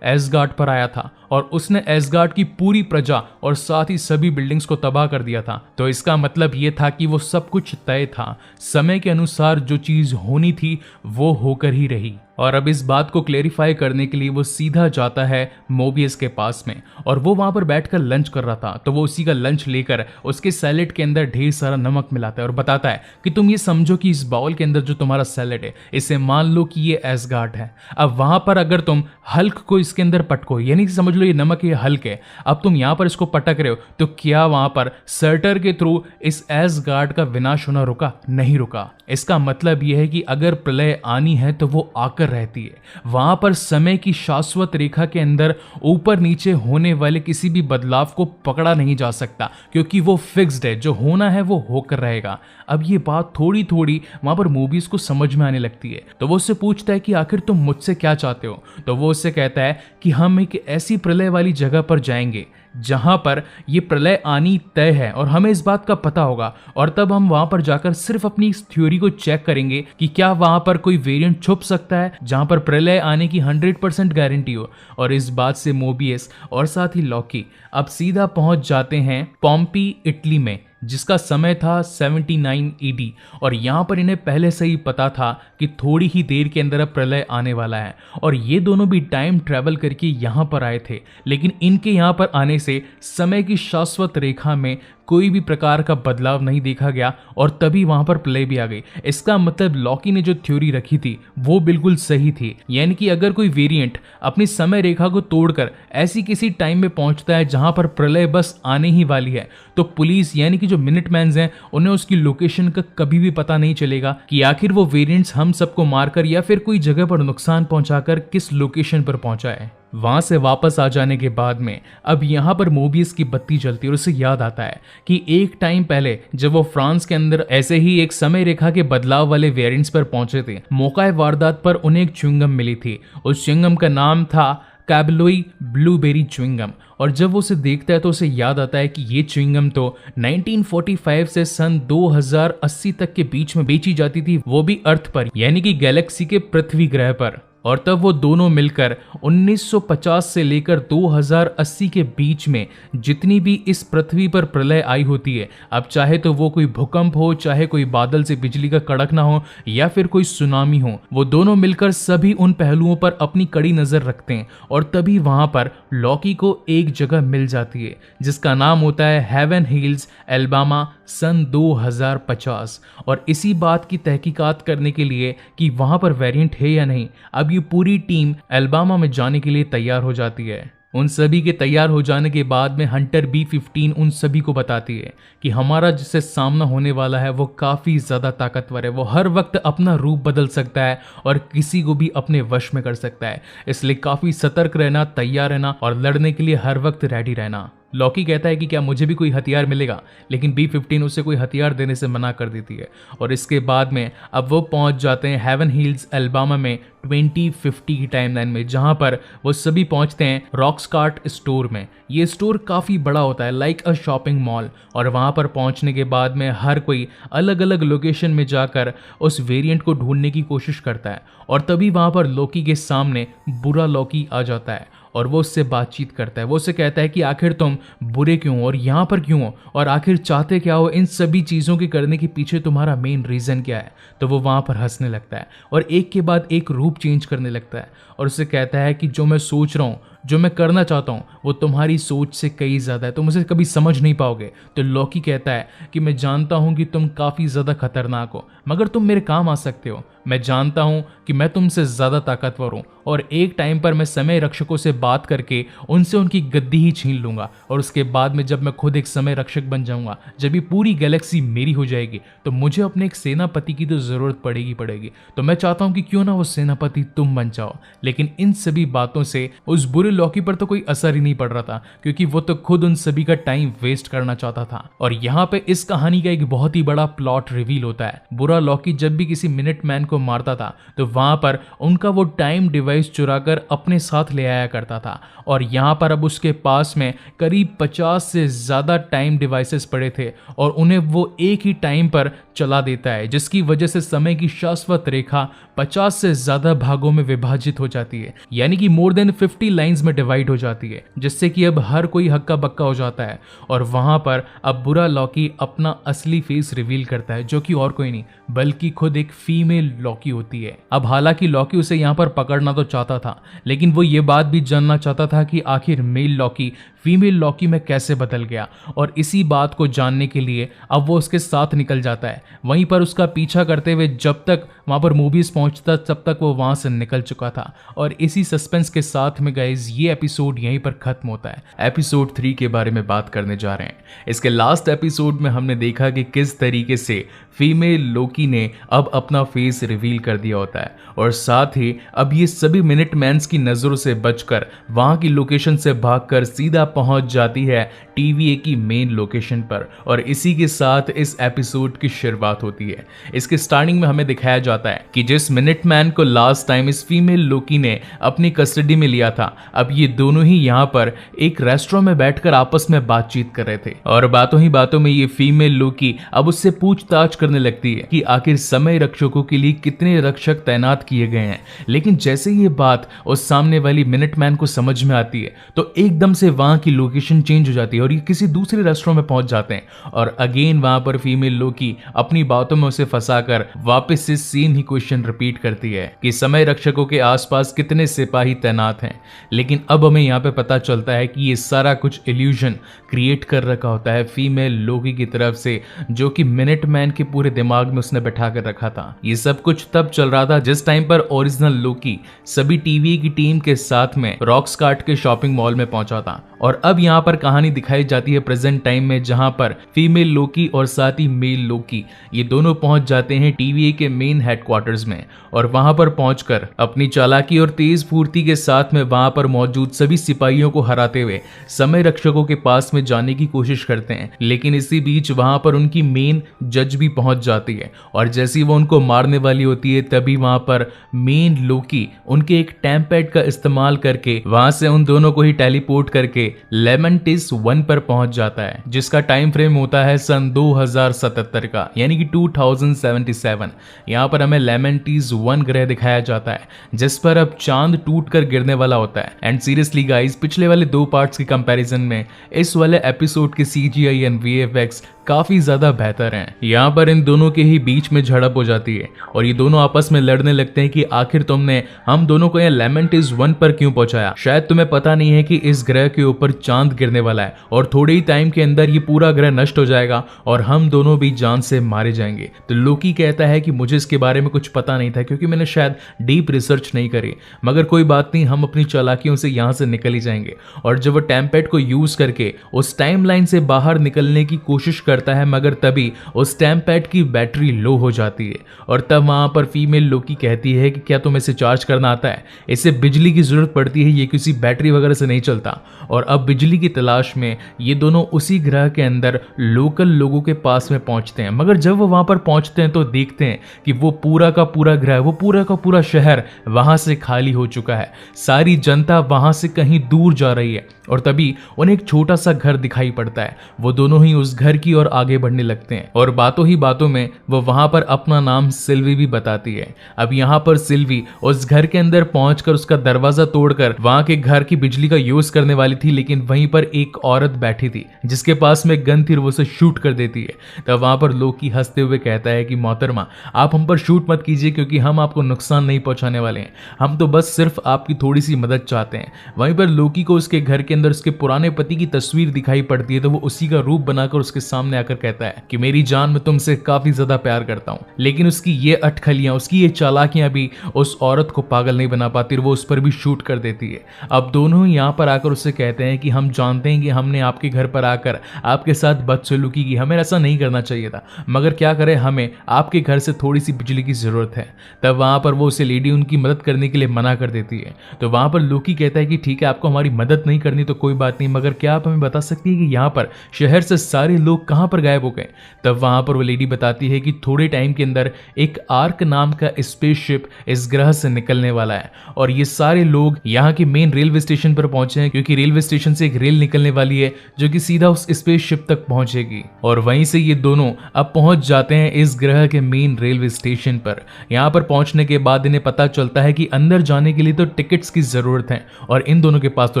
एसगार्ड पर आया था और उसने एसगार्ड की पूरी प्रजा और साथ ही सभी बिल्डिंग्स को तबाह कर दिया था, तो इसका मतलब ये था कि वो सब कुछ तय था। समय के अनुसार जो चीज होनी थी वो होकर ही रही। और अब इस बात को क्लेरिफाई करने के लिए वो सीधा जाता है मोबियस के पास में और वो वहां पर बैठकर लंच कर रहा था। तो वो उसी का लंच लेकर उसके सैलेड के अंदर ढेर सारा नमक मिलाता है और बताता है कि तुम ये समझो कि इस बाउल के अंदर जो तुम्हारा सैलेड है इसे मान लो कि ये एसगार्ड है। अब वहां पर अगर तुम हल्क को इसके अंदर पटको, यानी समझ लो चलो ये नमक ये हल्क है, अब तुम यहाँ पर इसको पटक रहे हो, तो क्या वहां पर सर्टर के थ्रू इस एसगार्ड का विनाश होना रुका? नहीं रुका। इसका मतलब यह है कि अगर प्रलय आनी है तो वो आकर रहती है। वहां पर समय की शाश्वत रेखा के अंदर ऊपर नीचे होने वाले किसी भी बदलाव को पकड़ा नहीं जा सकता, क्योंकि वो फिक्स्ड है, जो होना है वो होकर रहेगा। अब ये बात थोड़ी थोड़ी वहां पर मूवीज को समझ में आने लगती है। तो वो उससे पूछता है कि आखिर तुम मुझसे क्या चाहते हो? तो वो उससे कहता है कि हम एक ऐसी प्रलय वाली जगह पर जाएंगे जहां पर ये प्रलय आनी तय है और हमें इस बात का पता होगा, और तब हम वहां पर जाकर सिर्फ अपनी इस थ्योरी को चेक करेंगे कि क्या वहां पर कोई वेरिएंट छुप सकता है जहां पर प्रलय आने की 100% गारंटी हो। और इस बात से मोबियस और साथ ही लॉकी अब सीधा पहुंच जाते हैं पॉम्पी, इटली में, जिसका समय था 79 ईडी। और यहाँ पर इन्हें पहले से ही पता था कि थोड़ी ही देर के अंदर अब प्रलय आने वाला है, और ये दोनों भी टाइम ट्रैवल करके यहाँ पर आए थे। लेकिन इनके यहाँ पर आने से समय की शाश्वत रेखा में कोई भी प्रकार का बदलाव नहीं देखा गया, और तभी वहां पर प्रलय भी आ गई। इसका मतलब लॉकी ने जो थ्योरी रखी थी वो बिल्कुल सही थी, यानी कि अगर कोई वेरिएंट अपनी समय रेखा को तोड़कर ऐसी किसी टाइम में पहुंचता है जहां पर प्रलय बस आने ही वाली है, तो पुलिस यानी कि जो मिनटमैन्स हैं उन्हें उसकी लोकेशन का कभी भी पता नहीं चलेगा कि आखिर वो वेरिएंट्स हम सबको मारकर या फिर कोई जगह पर नुकसान पहुंचाकर किस लोकेशन पर पहुंचा है। वहां से वापस आ जाने के बाद में अब यहाँ पर मोबियस की बत्ती जलती है और उसे याद आता है कि एक टाइम पहले जब वो फ्रांस के अंदर ऐसे ही एक समय रेखा के बदलाव वाले वेरिएंट्स पर पहुंचे थे, मौका वारदात पर उन्हें एक च्युइंगम मिली थी। उस च्युइंगम का नाम था कैबलोई ब्लूबेरी च्युइंगम। और जब वो उसे देखता है तो उसे याद आता है कि ये च्युइंगम तो 1945 से सन 2080 तक के बीच में बेची जाती थी, वो भी अर्थ पर, यानी कि गैलेक्सी के पृथ्वी ग्रह पर। और तब वो दोनों मिलकर 1950 से लेकर 2080 के बीच में जितनी भी इस पृथ्वी पर प्रलय आई होती है, अब चाहे तो वो कोई भूकंप हो, चाहे कोई बादल से बिजली का कड़कना हो, या फिर कोई सुनामी हो, वो दोनों मिलकर सभी उन पहलुओं पर अपनी कड़ी नजर रखते हैं। और तभी वहां पर लॉकी को एक जगह मिल जाती है जिसका नाम होता है हेवन हिल्स, एल्बामा, सन 2050। और इसी बात की तहकीकात करने के लिए कि वहां पर वेरिएंट है या नहीं, अब ये पूरी टीम एल्बामा में जाने के लिए तैयार हो जाती है। उन सभी के तैयार हो जाने के बाद में हंटर B-15 उन सभी को बताती है कि हमारा जिससे सामना होने वाला है वो काफ़ी ज़्यादा ताकतवर है, वो हर वक्त अपना रूप बदल सकता है और किसी को भी अपने वश में कर सकता है, इसलिए काफ़ी सतर्क रहना, तैयार रहना और लड़ने के लिए हर वक्त रेडी रहना। लॉकी कहता है कि क्या मुझे भी कोई हथियार मिलेगा, लेकिन B-15 उसे कोई हथियार देने से मना कर देती है। और इसके बाद में अब वो पहुंच जाते हैं हेवन हिल्स, एल्बामा में 2050 की टाइमलाइन में, जहां पर वो सभी पहुंचते हैं रॉक्सकार्ट स्टोर में। ये स्टोर काफ़ी बड़ा होता है, लाइक अ शॉपिंग मॉल। और वहां पर पहुंचने के बाद में हर कोई अलग अलग लोकेशन में जाकर उस वेरिएंट को ढूंढने की कोशिश करता है। और तभी वहां पर लॉकी के सामने बुरा लॉकी आ जाता है और वो उससे बातचीत करता है। वो उससे कहता है कि आखिर तुम बुरे क्यों हो और यहाँ पर क्यों हो, और आखिर चाहते क्या हो, इन सभी चीज़ों के करने के पीछे तुम्हारा मेन रीज़न क्या है। तो वो वहाँ पर हंसने लगता है और एक के बाद एक रूप चेंज करने लगता है और उससे कहता है कि जो मैं सोच रहा हूँ, जो मैं करना चाहता हूँ, वो तुम्हारी सोच से कई ज़्यादा है, तुम उसे कभी समझ नहीं पाओगे। तो लॉकी कहता है कि मैं जानता हूँ कि तुम काफ़ी ज़्यादा खतरनाक हो, मगर तुम मेरे काम आ सकते हो। मैं जानता हूँ कि मैं तुमसे ज़्यादा ताकतवर हूँ और एक टाइम पर मैं समय रक्षकों से बात करके उनसे उनकी गद्दी ही छीन लूँगा, और उसके बाद में जब मैं खुद एक समय रक्षक बन जाऊँगा, जब ये पूरी गैलेक्सी मेरी हो जाएगी, तो मुझे अपने एक सेनापति की तो ज़रूरत पड़ेगी। तो मैं चाहता हूँ कि क्यों ना वो सेनापति तुम बन जाओ। लेकिन इन सभी बातों से उस बुरे लॉकी पर तो कोई असर ही नहीं पड़ रहा था, क्योंकि वो तो खुद उन सभी का टाइम वेस्ट करना चाहता था। और यहाँ पे इस कहानी का एक बहुत ही बड़ा प्लॉट रिवील होता है। बुरा लॉकी जब भी किसी मिनटमैन को मारता था तो वहां पर उनका वो टाइम डिवाइस चुराकर अपने साथ ले आया करता था, और यहाँ पर अब उसके पास में करीब 50 से ज़्यादा टाइम डिवाइसेस पड़े थे और उन्हें वो एक ही टाइम पर चला देता है, जिसकी वजह से समय की शाश्वत रेखा 50 से ज़्यादा भागों में विभाजित हो जाती है, यानी कि मोर देन 50 लाइंस में डिवाइड हो जाती है, जिससे कि अब हर कोई हक्का बक्का हो जाता है। और वहां पर अब बुरा लॉकी अपना असली फेस रिवील करता है, जो कि और कोई नहीं बल्कि खुद एक फीमेल लॉकी होती है। अब हालांकि लॉकी उसे यहाँ पर पकड़ना तो चाहता था, लेकिन वो ये बात भी जानना चाहता था कि आखिर मेल लॉकी फीमेल लॉकी में कैसे बदल गया, और इसी बात को जानने के लिए अब वो उसके साथ निकल जाता है। वहीं पर उसका पीछा करते हुए जब तक वहां पर मूवीज पहुंचता तब तक वो वहां से निकल चुका था। और इसी सस्पेंस के साथ में गाइज ये एपिसोड यहीं पर खत्म होता है। एपिसोड 3 के बारे में बात करने जा रहे हैं। इसके लास्ट एपिसोड में हमने देखा कि किस तरीके से फीमेल लोकी ने अब अपना फेस रिवील कर दिया होता है, और साथ ही अब ये सभी मिनटमैन्स की नजरों से बचकर वहां की लोकेशन से भागकर सीधा पहुंच जाती है TVA की मेन लोकेशन पर। और इसी के साथ इस एपिसोड की शुरुआत होती है। इसके स्टार्टिंग में हमें दिखाया जाता है कि जिस मिनटमैन को लास्ट टाइम इस फीमेल लोकी ने अपनी कस्टडी में लिया था, अब ये दोनों ही यहाँ पर एक रेस्टोरेंट में बैठकर आपस में बातचीत कर रहे थे। और बातों ही बातों में ये फीमेल लोकी अब उससे पूछताछ करने लगती है कि आखिर समय रक्षकों के लिए कितने रक्षक तैनात किए गए हैं। लेकिन जैसे ये बात उस सामने वाली मिनटमैन को समझ में आती है तो एकदम से वहां की लोकेशन चेंज हो जाती है और ये किसी दूसरे रेस्टोरेंट में पहुंच जाते हैं। और अगेन वहां पर फीमेल लोकी अपनी बातों में उसे फंसाकर वापस से सेम ही क्वेश्चन रिपीट करती है कि समय रक्षकों के आसपास कितने सिपाही तैनात हैं। लेकिन अब हमें यहाँ पे पता चलता है कि ये सारा कुछ इल्यूजन क्रिएट कर रखा होता है फीमेल लोकी की तरफ से, जो कि मिनटमैन के पूरे दिमाग में उसने बैठा कर रखा था। ये सब कुछ तब चल रहा था जिस टाइम पर ओरिजिनल लोकी सभी TVA की टीम के साथ में रॉक्सकार्ट के शॉपिंग मॉल में पहुंचा था। और अब यहाँ पर कहानी दिखाई जाती है प्रेजेंट टाइम में, जहां पर फीमेल लोकी और साथ ही मेल लोकी ये दोनों पहुंच जाते हैं TVA के मेन हेडक्वार्टर्स में। और वहां पर पहुंचकर अपनी चालाकी और तेज फुर्ती के साथ में वहां पर मौजूद सभी सिपाहियों को हराते हुए समय रक्षकों के पास में जाने की कोशिश करते हैं। लेकिन इसी बीच वहां पर उनकी मेन जज भी पहुंच जाती है, और जैसे वो उनको मारने वाली होती है तभी वहां पर मेन लोकी उनके एक टैम्पैड का इस्तेमाल करके वहां से उन दोनों को ही टेलीपोर्ट करके लेमेंटिस 1 पर पहुंच जाता है, जिसका टाइम फ्रेम होता है सन 2077 का, यानी कि 2077। यहाँ पर हमें लेमेंटिस 1 ग्रह दिखाया जाता है जिस पर अब चांद टूट कर गिरने वाला होता है। एंड सीरियसली गाइस, पिछले वाले 2 पार्ट्स के कंपैरिजन में इस वाले एपिसोड के CGI एंड VFX काफी ज्यादा बेहतर हैं। यहाँ पर इन दोनों के ही बीच में झड़प हो जाती है और ये दोनों आपस में लड़ने लगते हैं कि आखिर तुमने हम दोनों को यहाँ लेमेंटिस 1 पर क्यों पहुंचाया। शायद तुम्हें पता नहीं है कि इस ग्रह के ऊपर चांद गिरने वाला है और थोड़े ही टाइम के अंदर ये पूरा ग्रह नष्ट हो जाएगा और हम दोनों भी जान से मारे जाएंगे। तो लोकी कहता है कि मुझे इसके बारे में कुछ पता नहीं था क्योंकि मैंने शायद डीप रिसर्च नहीं करी, मगर कोई बात नहीं, हम अपनी चालाकियों से यहाँ से निकल ही जाएंगे। और जब वो टैम्पैड को यूज करके उस टाइमलाइन से बाहर निकलने की कोशिश करता है, मगर तभी उस टैम्पैड की बैटरी लो हो जाती है। और तब वहां पर फीमेल लोकी कहती है कि क्या तुम्हें इसे चार्ज करना आता है, इसे बिजली की जरूरत पड़ती है, ये किसी बैटरी वगैरह से नहीं चलता। और अब बिजली की तलाश में ये दोनों उसी ग्रह के अंदर लोकल लोगों के पास में पहुंचते हैं। मगर जब वो वहां पर पहुंचते हैं तो देखते हैं कि वो पूरा का पूरा ग्रह, वो पूरा का पूरा शहर वहां से खाली हो चुका है। सारी जनता वहां से कहीं दूर जा रही है और तभी उन्हें एक छोटा सा घर दिखाई पड़ता है। वो दोनों ही उस घर की ओर आगे बढ़ने लगते हैं और बातों ही बातों में वो वहां पर अपना नाम सिल्वी भी बताती है। अब यहाँ पर सिल्वी उस घर के अंदर पहुंचकर उसका दरवाजा तोड़कर वहां के घर की बिजली का यूज करने वाली थी, लेकिन वहीं पर एक औरत बैठी थी जिसके पास में गन थी, वो उसे शूट कर देती है। तब वहां पर लोकी हंसते हुए कहता है कि मोहतरमा, आप हम पर शूट मत कीजिए क्योंकि हम आपको नुकसान नहीं पहुंचाने वाले हैं, हम तो बस सिर्फ आपकी थोड़ी सी मदद चाहते हैं। वहीं पर लोकी को उसके घर के अंदर उसके पुराने पति की तस्वीर दिखाई पड़ती है, तो वो उसी का रूप बनाकर उसके सामने आकर कहता है कि मेरी जान, मैं तुमसे काफी ज्यादा प्यार करता हूँ। लेकिन उसकी ये अटखलियां, उसकी ये चालाकियां भी उस औरत को पागल नहीं बना पाती, वो उस पर भी शूट कर देती है। अब दोनों यहाँ पर आकर उससे कहते हैं कि हम जानते हैं कि हमने आपके घर पर आकर आपके साथ बदसलूकी की, हमें ऐसा नहीं करना चाहिए था, मगर क्या करें, हमें आपके घर से थोड़ी सी बिजली की जरूरत है। तब वहां पर वो उसे लेडी उनकी मदद करने के लिए मना कर देती है। तो वहां पर लोकी कहता है कि ठीक है, आपको हमारी मदद नहीं करनी तो कोई बात नहीं, मगर क्या आप हमें बता सकती है कि यहाँ पर शहर से सारे लोग कहाँ पर गायब हो गए। तब वहां पर वो लेडी बताती है कि थोड़े टाइम के अंदर एक आर्क नाम का स्पेसशिप इस ग्रह से निकलने वाला है और ये सारे लोग यहाँ के मेन रेलवे स्टेशन पर पहुंचे हैं क्योंकि रेलवे स्टेशन से एक रेल निकलने वाली है जो कि सीधा उस स्पेसशिप तक पहुंचेगी। और वहीं से ये दोनों अब पहुंच जाते हैं इस ग्रह के मेन रेलवे स्टेशन पर। यहाँ पर पहुंचने के बाद इन्हें पता चलता है कि अंदर जाने के लिए तो टिकट्स की जरूरत है और इन दोनों के पास तो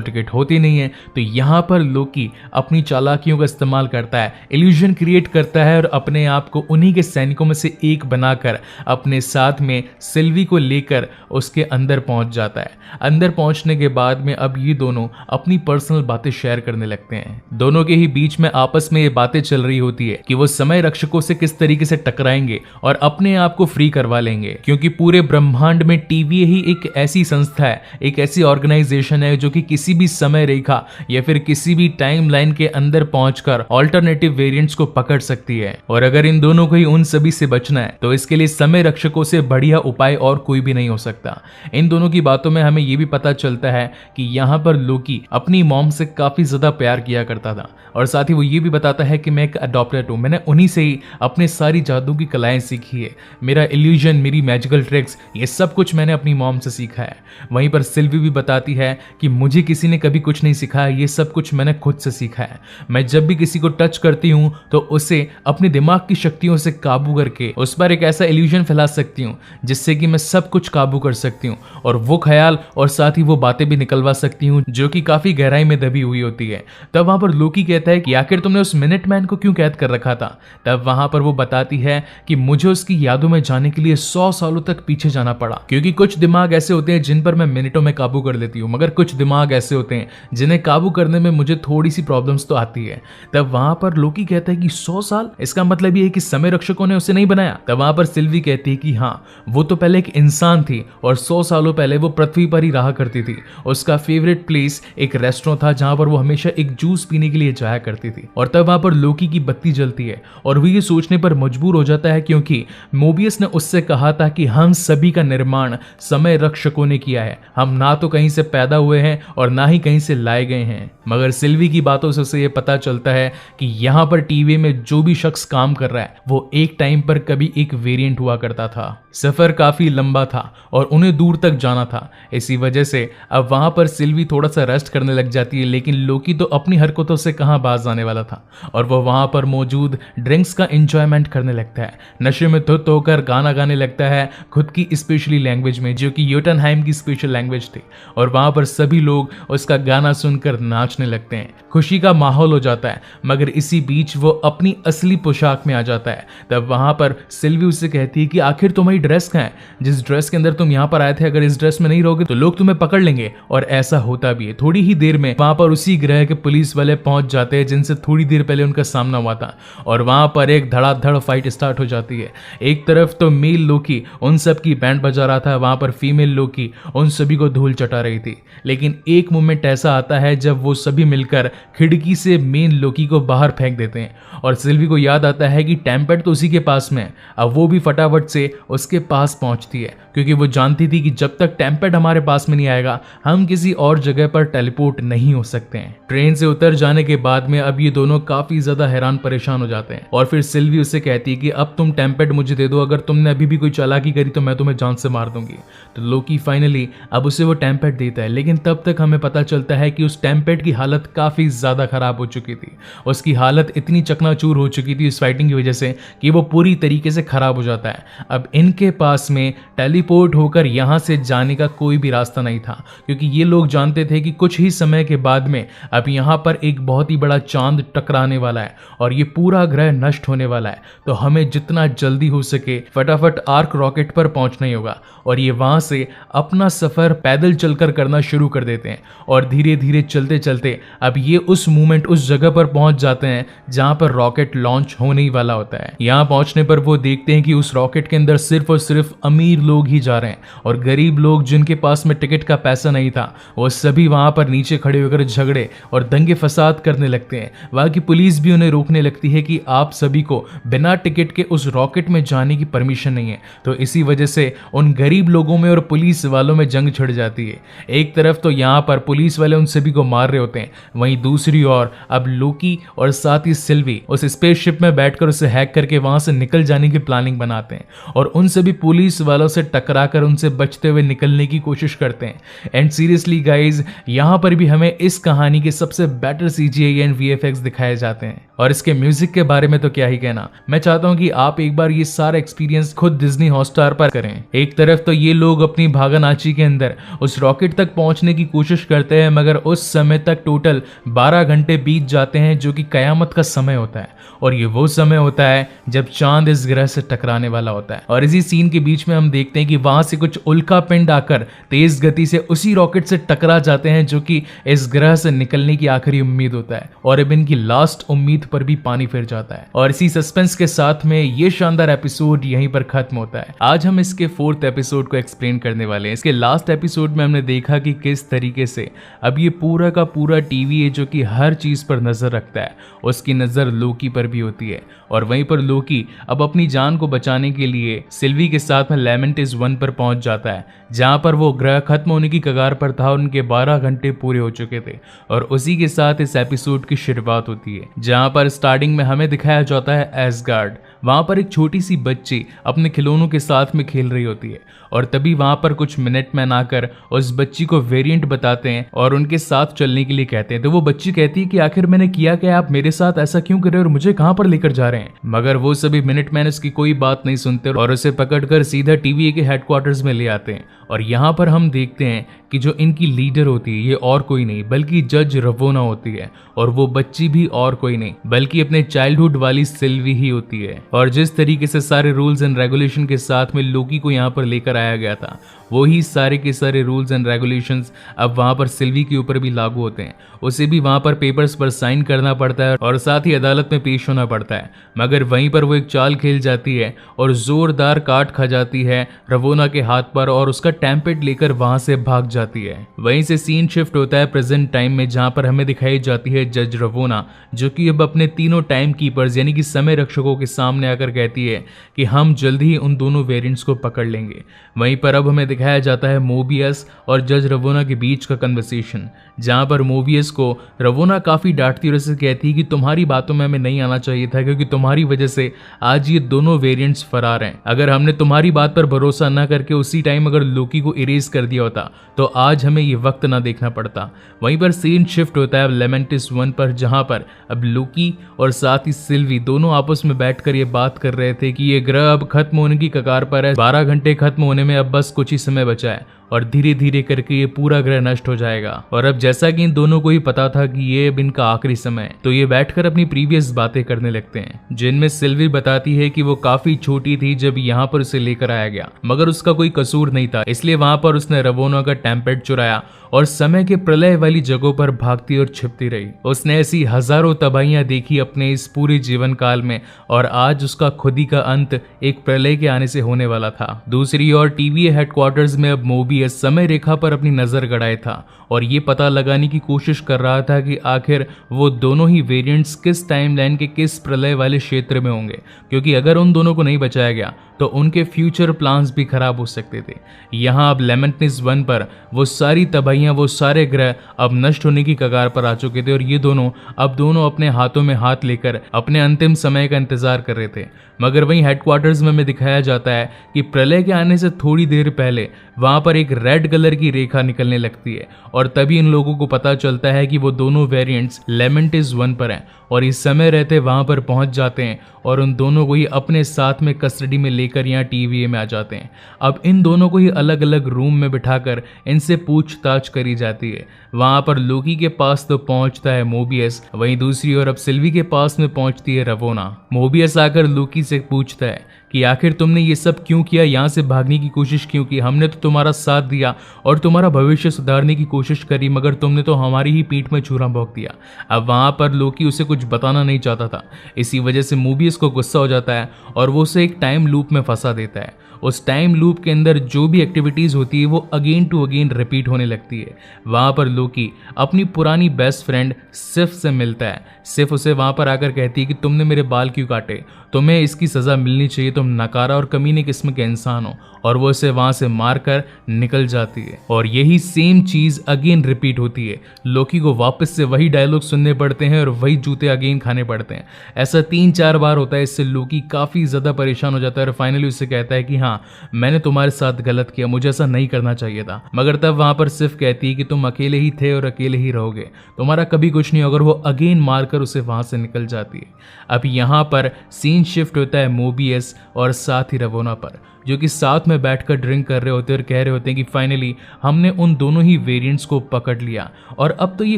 टिकट होती नहीं है। तो यहाँ पर लोकी अपनी चालाकियों का इस्तेमाल करता है, इल्यूजन क्रिएट करता है और अपने आप को उन्हीं के सैनिकों में से एक बनाकर अपने साथ में सिल्वी को लेकर उसके अंदर पहुंच जाता है। अंदर पहुंचने के बाद में अब ये दोनों अपनी पर्सनल बातें शेयर करने लगते हैं। दोनों के ही बीच में आपस में ये बातें चल रही होती है कि वो समय रक्षकों से किस तरीके से टकराएंगे और अपने आप को फ्री करवा लेंगे, क्योंकि पूरे ब्रह्मांड में टीवी ही एक ऐसी संस्था है, एक ऐसी ऑर्गेनाइजेशन है जो कि किसी भी समय रेखा या फिर किसी भी टाइम लाइन के अंदर पहुंचकर ऑल्टरनेटिव वेरिएंट्स को पकड़ सकती है। और अगर इन दोनों को ही उन सभी से बचना है तो इसके लिए समय रक्षकों से बढ़िया उपाय और कोई भी नहीं हो सकता। इन दोनों की बातों में हमें यह भी पता चलता है कि यहाँ पर लोकी अपनी मॉम से काफी ज्यादा प्यार किया करता था, और साथ ही वो ये भी बताता है कि मैं एक अडॉप्टेड हूँ, मैंने उन्हीं से ही अपने सारी जादू की कलाएं सीखी है, मेरा इल्यूजन, मेरी मैजिकल ट्रिक्स, ये सब कुछ मैंने अपनी मॉम से सीखा है। वहीं पर सिल्वी भी बताती है कि मुझे किसी ने कभी कुछ नहीं सिखाया, ये सब कुछ मैंने खुद से सीखा है। मैं जब भी किसी को टच करती हूँ तो उसे अपने दिमाग की शक्तियों से काबू करके उस पर एक ऐसा इल्यूजन फैला सकती हूँ जिससे कि मैं सब कुछ काबू कर सकती हूँ, और वो ख्याल और साथ ही वो बातें भी निकलवा सकती हूँ जो कि काफी गहराई में दबी हुई होती है। तब वहां पर लोकी कहता है कि आखिर तुमने उस मिनटमैन को क्यों कैद कर रखा था? तब वहां पर वो बताती है कि मुझे उसकी यादों में जाने के लिए 100 सालों तक पीछे जाना पड़ा, क्योंकि कुछ दिमाग ऐसे होते हैं जिन पर मैं मिनटों में काबू कर लेती हूँ, मगर कुछ दिमाग ऐसे होते हैं जिन्हें काबू करने में मुझे थोड़ी सी प्रॉब्लम्स तो आती है। तब वहां पर लोकी कहता है कि 100 साल, इसका मतलब ये है कि समय रक्षकों ने उसे नहीं बनाया? तब वहां पर सिल्वी कहती है कि हाँ, वो तो पहले एक इंसान थी और 100 सालों पहले वो पृथ्वी पर ही रहा करती थी। उसका फेवरेट प्लेस एक रेस्टोरेंट था जहां पर वो हमेशा एक जूस पीने के लिए जाया करती थी। और तब वहां पर लोकी की बत्ती जलती है और वो ये सोचने पर मजबूर हो जाता है क्योंकि मोबियस ने उससे कहा था कि हम सभी का निर्माण समय रक्षकों ने किया है, हम ना तो कहीं से पैदा हुए हैं और ना ही कहीं से लाए गए हैं। मगर सिल्वी की बातों से उसे ये पता चलता है कि यहाँ पर टीवी में जो भी शख्स काम कर रहा है वो एक टाइम पर कभी एक वेरिएंट हुआ करता था। सफर काफी लंबा था और उन्हें दूर तक जाना था, इसी वजह से अब वहां पर सिल्वी थोड़ा सा रेस्ट करने लग जाती है, लेकिन लोकी तो अपनी हरकतों से कहां बाज आने वाला था और वो वहां पर मौजूद ड्रिंक्स का एंजॉयमेंट करने लगता है, नशे में धुत होकर गाना गाने लगता है खुद की स्पेशली लैंग्वेज में, जो कि योटनहाइम की स्पेशल लैंग्वेज थी। और वहां पर सभी लोग उसका गाना सुनकर नाचने लगते हैं, खुशी का माहौल हो जाता है। मगर इसी बीच वो अपनी असली पोशाक में आ जाता है। तब वहां पर सिल्वी उससे कहती है कि आखिर तुम्हारी ड्रेस कहाँ है, जिस ड्रेस के अंदर तुम यहाँ पर आए थे, अगर इस ड्रेस में नहीं रहोगे तो लोग तुम्हें पकड़ लेंगे। और ऐसा होता भी है। थोड़ी ही देर में वहां पर उसी ग्रह के पुलिस वाले पहुंच जाते हैं जिनसे थोड़ी देर पहले उनका सामना हुआ था, और वहां पर एक धड़ाधड़ फाइट स्टार्ट हो जाती है। एक तरफ तो मेल लोकी उन सब की बैंड बजा रहा था, वहां पर फीमेल लोकी उन सभी को धूल चटा रही थी। लेकिन एक मोमेंट ऐसा आता है जब वो सभी मिलकर खिड़की से मेन लोकी को बाहर फेंक देते हैं, और सिल्वी को याद आता है कि टेम्पेट तो उसी के पास में है। अब वो भी फटाफट से उसके पास पहुंचती है, क्योंकि वो जानती थी कि जब तक टेम्पेट हमारे पास में नहीं आएगा हम किसी और जगह पर टेलीपोर्ट नहीं हो सकते हैं। ट्रेन से उतर जाने के बाद में अब ये दोनों काफी ज्यादा हैरान परेशान हो जाते हैं, और फिर सिल्वी उससे कहती है कि अब तुम टेम्पेट मुझे दे दो, अगर तुमने अभी भी कोई चालाकी करी तो मैं तुम्हें जान से मार दूंगी। तो लोकी फाइनली अब उसे वो टेम्पेट देता है, लेकिन तब तक हमें पता चलता है कि उस टेम्पेट की हालत काफी ज्यादा खराब हो चुकी थी। उसकी हालत इतनी चकनाचूर हो चुकी थी इस फाइटिंग की वजह से कि वो पूरी तरीके से खराब हो जाता है। अब इनके पास में टेलीपोर्ट होकर यहां से जाने का कोई भी रास्ता नहीं था, क्योंकि ये लोग जानते थे कि कुछ ही समय के बाद में अब यहां पर एक बहुत ही बड़ा चांद टकराने वाला है और ये पूरा ग्रह नष्ट होने वाला है। तो हमें जितना जल्दी हो सके फटाफट आर्क रॉकेट पर पहुंचना ही होगा। और ये वहां से अपना सफर पैदल चलकर करना शुरू कर देते हैं, और धीरे धीरे चलते चलते अब ये उस मोमेंट उस जगह पर पहुंच जाते हैं जहां पर रॉकेट लॉन्च होने ही वाला होता है। यहां पहुंचने पर वो देखते हैं कि उस रॉकेट के अंदर सिर्फ और सिर्फ अमीर लोग ही जा रहे हैं, और गरीब लोग जिनके पास में टिकट का पैसा नहीं था वो सभी वहां पर नीचे खड़े होकर झगड़े और दंगे फसाद करने लगते हैं। वहां की पुलिस भी उन्हें रोकने लगती है कि आप सभी को बिना टिकट के उस रॉकेट में जाने की परमिशन नहीं है। तो इसी वजह से उन गरीब लोगों में और पुलिस वालों में जंग छिड़ जाती है। एक तरफ तो यहाँ पर पुलिस वाले उन सभी को मार रहे होते हैं, वहीं दूसरी ओर अब लोकी और साथ ही सिल्वी उस स्पेसशिप में बैठकर उसे हैक करके वहां से निकल जाने की प्लानिंग बनाते हैं, और उन सभी पुलिस वालों से टकराकर उनसे बचते हुए निकलने की कोशिश करते हैं। एंड सीरियसली गाइज, यहाँ पर भी हमें इस कहानी के सबसे बेटर CGI एंड VFX दिखाए जाते हैं। और इसके म्यूजिक के बारे में तो क्या ही कहना। मैं चाहता हूँ कि आप एक बार ये सारा एक्सपीरियंस खुद डिज्नी हॉटस्टार पर करें। एक तरफ तो ये लोग अपनी भागनाची के अंदर उस रॉकेट तक पहुंचने की कोशिश करते हैं, मगर उस समय तक टोटल 12 घंटे बीत जाते हैं, जो कि कयामत का समय होता है। और ये वो समय होता है जब चांद इस ग्रह से टकराने वाला होता है। और इसी सीन के बीच में हम देखते हैं कि वहां से कुछ उल्का पिंड आकर तेज गति से उसी रॉकेट से टकरा जाते हैं, जो कि इस ग्रह से निकलने की आखिरी उम्मीद होता है। और अब इनकी लास्ट उम्मीद पर भी पानी फिर जाता है। और इसी सस्पेंस के साथ में ये शानदार एपिसोड यहीं पर खत्म होता है। आज हम इसके 4th एपिसोड को एक्सप्लेन करने वाले हैं। इसके लास्ट एपिसोड में हमने देखा कि किस तरीके से अब ये पूरा का पूरा टीवी है जो कि हर चीज पर नजर रखता है, उसकी नजर लोकी पर भी होती है। और वहीं पर लोकी अब अपनी जान को बचाने के लिए सिल्वी के साथ में लेमेंटिस 1 पर पहुंच जाता है, जहां पर वो ग्रह खत्म होने की कगार पर था और उनके 12 घंटे पूरे हो चुके थे। और उसी के साथ इस एपिसोड की शुरुआत होती है, जहां पर स्टार्टिंग में हमें दिखाया जाता है एसगार्ड। वहां पर एक छोटी सी बच्ची अपने खिलौनों के साथ में खेल रही होती है, और तभी वहां पर कुछ मिनटमैन आकर उस बच्ची को वेरिएंट बताते हैं और उनके साथ चलने के लिए कहते हैं। तो वो बच्ची कहती है कि आखिर मैंने किया क्या, आप मेरे साथ ऐसा क्यों कर रहे हो और मुझे कहां पर लेकर जा रहे हैं। मगर वो सभी मिनटमैन उसकी कोई बात नहीं सुनते और उसे पकड़कर सीधा टीवीए के हेडक्वार्टर्स में ले आते हैं। और यहाँ पर हम देखते हैं कि जो इनकी लीडर होती है ये और कोई नहीं बल्कि जज रवोना होती है, और वो बच्ची भी और कोई नहीं बल्कि अपने चाइल्डहुड वाली सिल्वी ही होती है। और जिस तरीके से सारे रूल्स एंड रेगुलेशन के साथ में लोकी को यहाँ पर लेकर आया गया था, वही सारे के सारे रूल्स एंड रेगुलेशंस अब वहां पर सिल्वी के ऊपर भी लागू होते हैं। उसे भी वहां पर पेपर्स पर साइन करना पड़ता है और साथ ही अदालत में पेश होना पड़ता है। मगर वहीं पर वो एक चाल खेल जाती है और जोरदार काट खा जाती है रवोना के हाथ पर, और उसका टैम्पेट लेकर वहां से भाग जाती है। वहीं से सीन शिफ्ट होता है प्रेजेंट टाइम में, जहां पर हमें दिखाई जाती है जज रवोना, जो कि अब अपने तीनों टाइम कीपर्स यानी कि समय रक्षकों के सामने आकर कहती है कि हम जल्द ही उन दोनों वेरिएंट्स को पकड़ लेंगे। वहीं पर अब हमें दिखाया जाता है मोबियस और जज रवोना के बीच का कन्वर्सेशन, जहां पर मोबियस को रवोना काफी डांटती और उसे कहती है कि तुम्हारी बातों में हमें नहीं आना चाहिए था, क्योंकि तुम्हारी वजह से आज ये दोनों वेरिएंट्स फरार हैं। अगर हमने तुम्हारी बात पर भरोसा न करके उसी टाइम अगर लोकी को इरेज कर दिया होता तो आज हमें ये वक्त ना देखना पड़ता। वहीं पर सीन शिफ्ट होता है लेमेंटिस 1 पर, जहां पर अब लोकी और साथ ही सिल्वी दोनों आपस में बैठकर ये बात कर रहे थे कि ये ग्रह अब खत्म होने की कगार पर है। 12 घंटे खत्म होने में अब बस कुछ ही समय बचा है और धीरे धीरे करके ये पूरा ग्रह नष्ट हो जाएगा। और अब जैसा कि इन दोनों को ही पता था कि ये अब इनका आखिरी समय है, तो ये बैठकर अपनी प्रीवियस बातें करने लगते हैं, जिनमें सिल्वी बताती है कि वो काफी छोटी थी जब यहाँ पर उसे लेकर आया गया, मगर उसका कोई कसूर नहीं था, इसलिए वहां पर उसने रवोना का टैम्पेट चुराया और समय के प्रलय वाली जगहों पर भागती और छिपती रही। उसने ऐसी हजारों तबाहियां देखी अपने इस पूरे जीवन काल में, और आज उसका खुद ही का अंत एक प्रलय के आने से होने वाला था। दूसरी ओर टीवीए हेडक्वार्टर्स में अब मोबियस समय रेखा पर अपनी नजर गड़ाए था और ये पता लगाने की कोशिश कर रहा था कि आखिर वो दोनों ही वेरिएंट्स किस टाइमलाइन के किस प्रलय वाले क्षेत्र में होंगे, क्योंकि अगर उन दोनों को नहीं बचाया गया तो उनके फ्यूचर प्लान्स भी खराब हो सकते थे। यहाँ अब लेमेंटिस 1 पर वो सारी तबाहियां, वो सारे ग्रह अब नष्ट होने की कगार पर आ चुके थे और ये दोनों अपने हाथों में हाथ लेकर अपने अंतिम समय का इंतजार कर रहे थे। मगर वहीं हेडक्वार्टर्स में हमें दिखाया जाता है कि प्रलय के आने से थोड़ी देर पहले वहां पर एक रेड कलर की रेखा निकलने लगती है, और तभी इन लोगों को पता चलता है कि वो दोनों वेरिएंट्स लेमेंटिस 1 पर हैं, और इस समय रहते वहां पर पहुंच जाते हैं और उन दोनों को ही अपने साथ में कस्टडी में लेकर यहाँ टीवीए में आ जाते हैं। अब इन दोनों को ही अलग अलग रूम में बिठाकर इनसे पूछताछ करी जाती है। वहां पर लोकी के पास तो पहुंचता है मोबियस, वहीं दूसरी ओर अब सिल्वी के पास में पहुंचती है रवोना। मोबियस आकर लोकी से पूछता है कि आखिर तुमने ये सब क्यों किया, यहाँ से भागने की कोशिश क्यों की? हमने तो तुम्हारा साथ दिया और तुम्हारा भविष्य सुधारने की कोशिश करी, मगर तुमने तो हमारी ही पीठ में छुरा भोंक दिया। अब वहां पर लोकी उसे कुछ बताना नहीं चाहता था, इसी वजह से मोबियस को गुस्सा हो जाता है और वो उसे एक टाइम लूप में फंसा देता है। उस टाइम लूप के अंदर जो भी एक्टिविटीज होती है वो अगेन टू अगेन रिपीट होने लगती है। वहां पर लोकी अपनी पुरानी बेस्ट फ्रेंड सिफ से मिलता है। सिफ उसे वहां पर आकर कहती है कि तुमने मेरे बाल क्यों काटे, तुम्हें इसकी सजा मिलनी चाहिए, तुम नकारा और कमीने किस्म के इंसान हो और वो उसे वहां से मारकर निकल जाती है। और यही सेम चीज अगेन रिपीट होती है। लोकी को वापस से वही डायलॉग सुनने पड़ते हैं और वही जूते अगेन खाने पड़ते हैं। ऐसा 3-4 बार होता है। इससे लोकी काफी ज्यादा परेशान हो जाता है और फाइनली उससे कहता है कि हाँ, मैंने तुम्हारे साथ गलत किया, मुझे ऐसा नहीं करना चाहिए था। मगर तब वहां पर सिर्फ कहती है कि तुम अकेले ही थे और अकेले ही रहोगे, तुम्हारा कभी कुछ नहीं होगा। वो अगेन मारकर उसे वहां से निकल जाती है। अब यहाँ पर सीन शिफ्ट होता है मोबियस और साथ ही रवोना पर, जो कि साथ में बैठकर ड्रिंक कर रहे होते हैं और कह रहे होते हैं कि फाइनली हमने उन दोनों ही वेरिएंट्स को पकड़ लिया और अब तो ये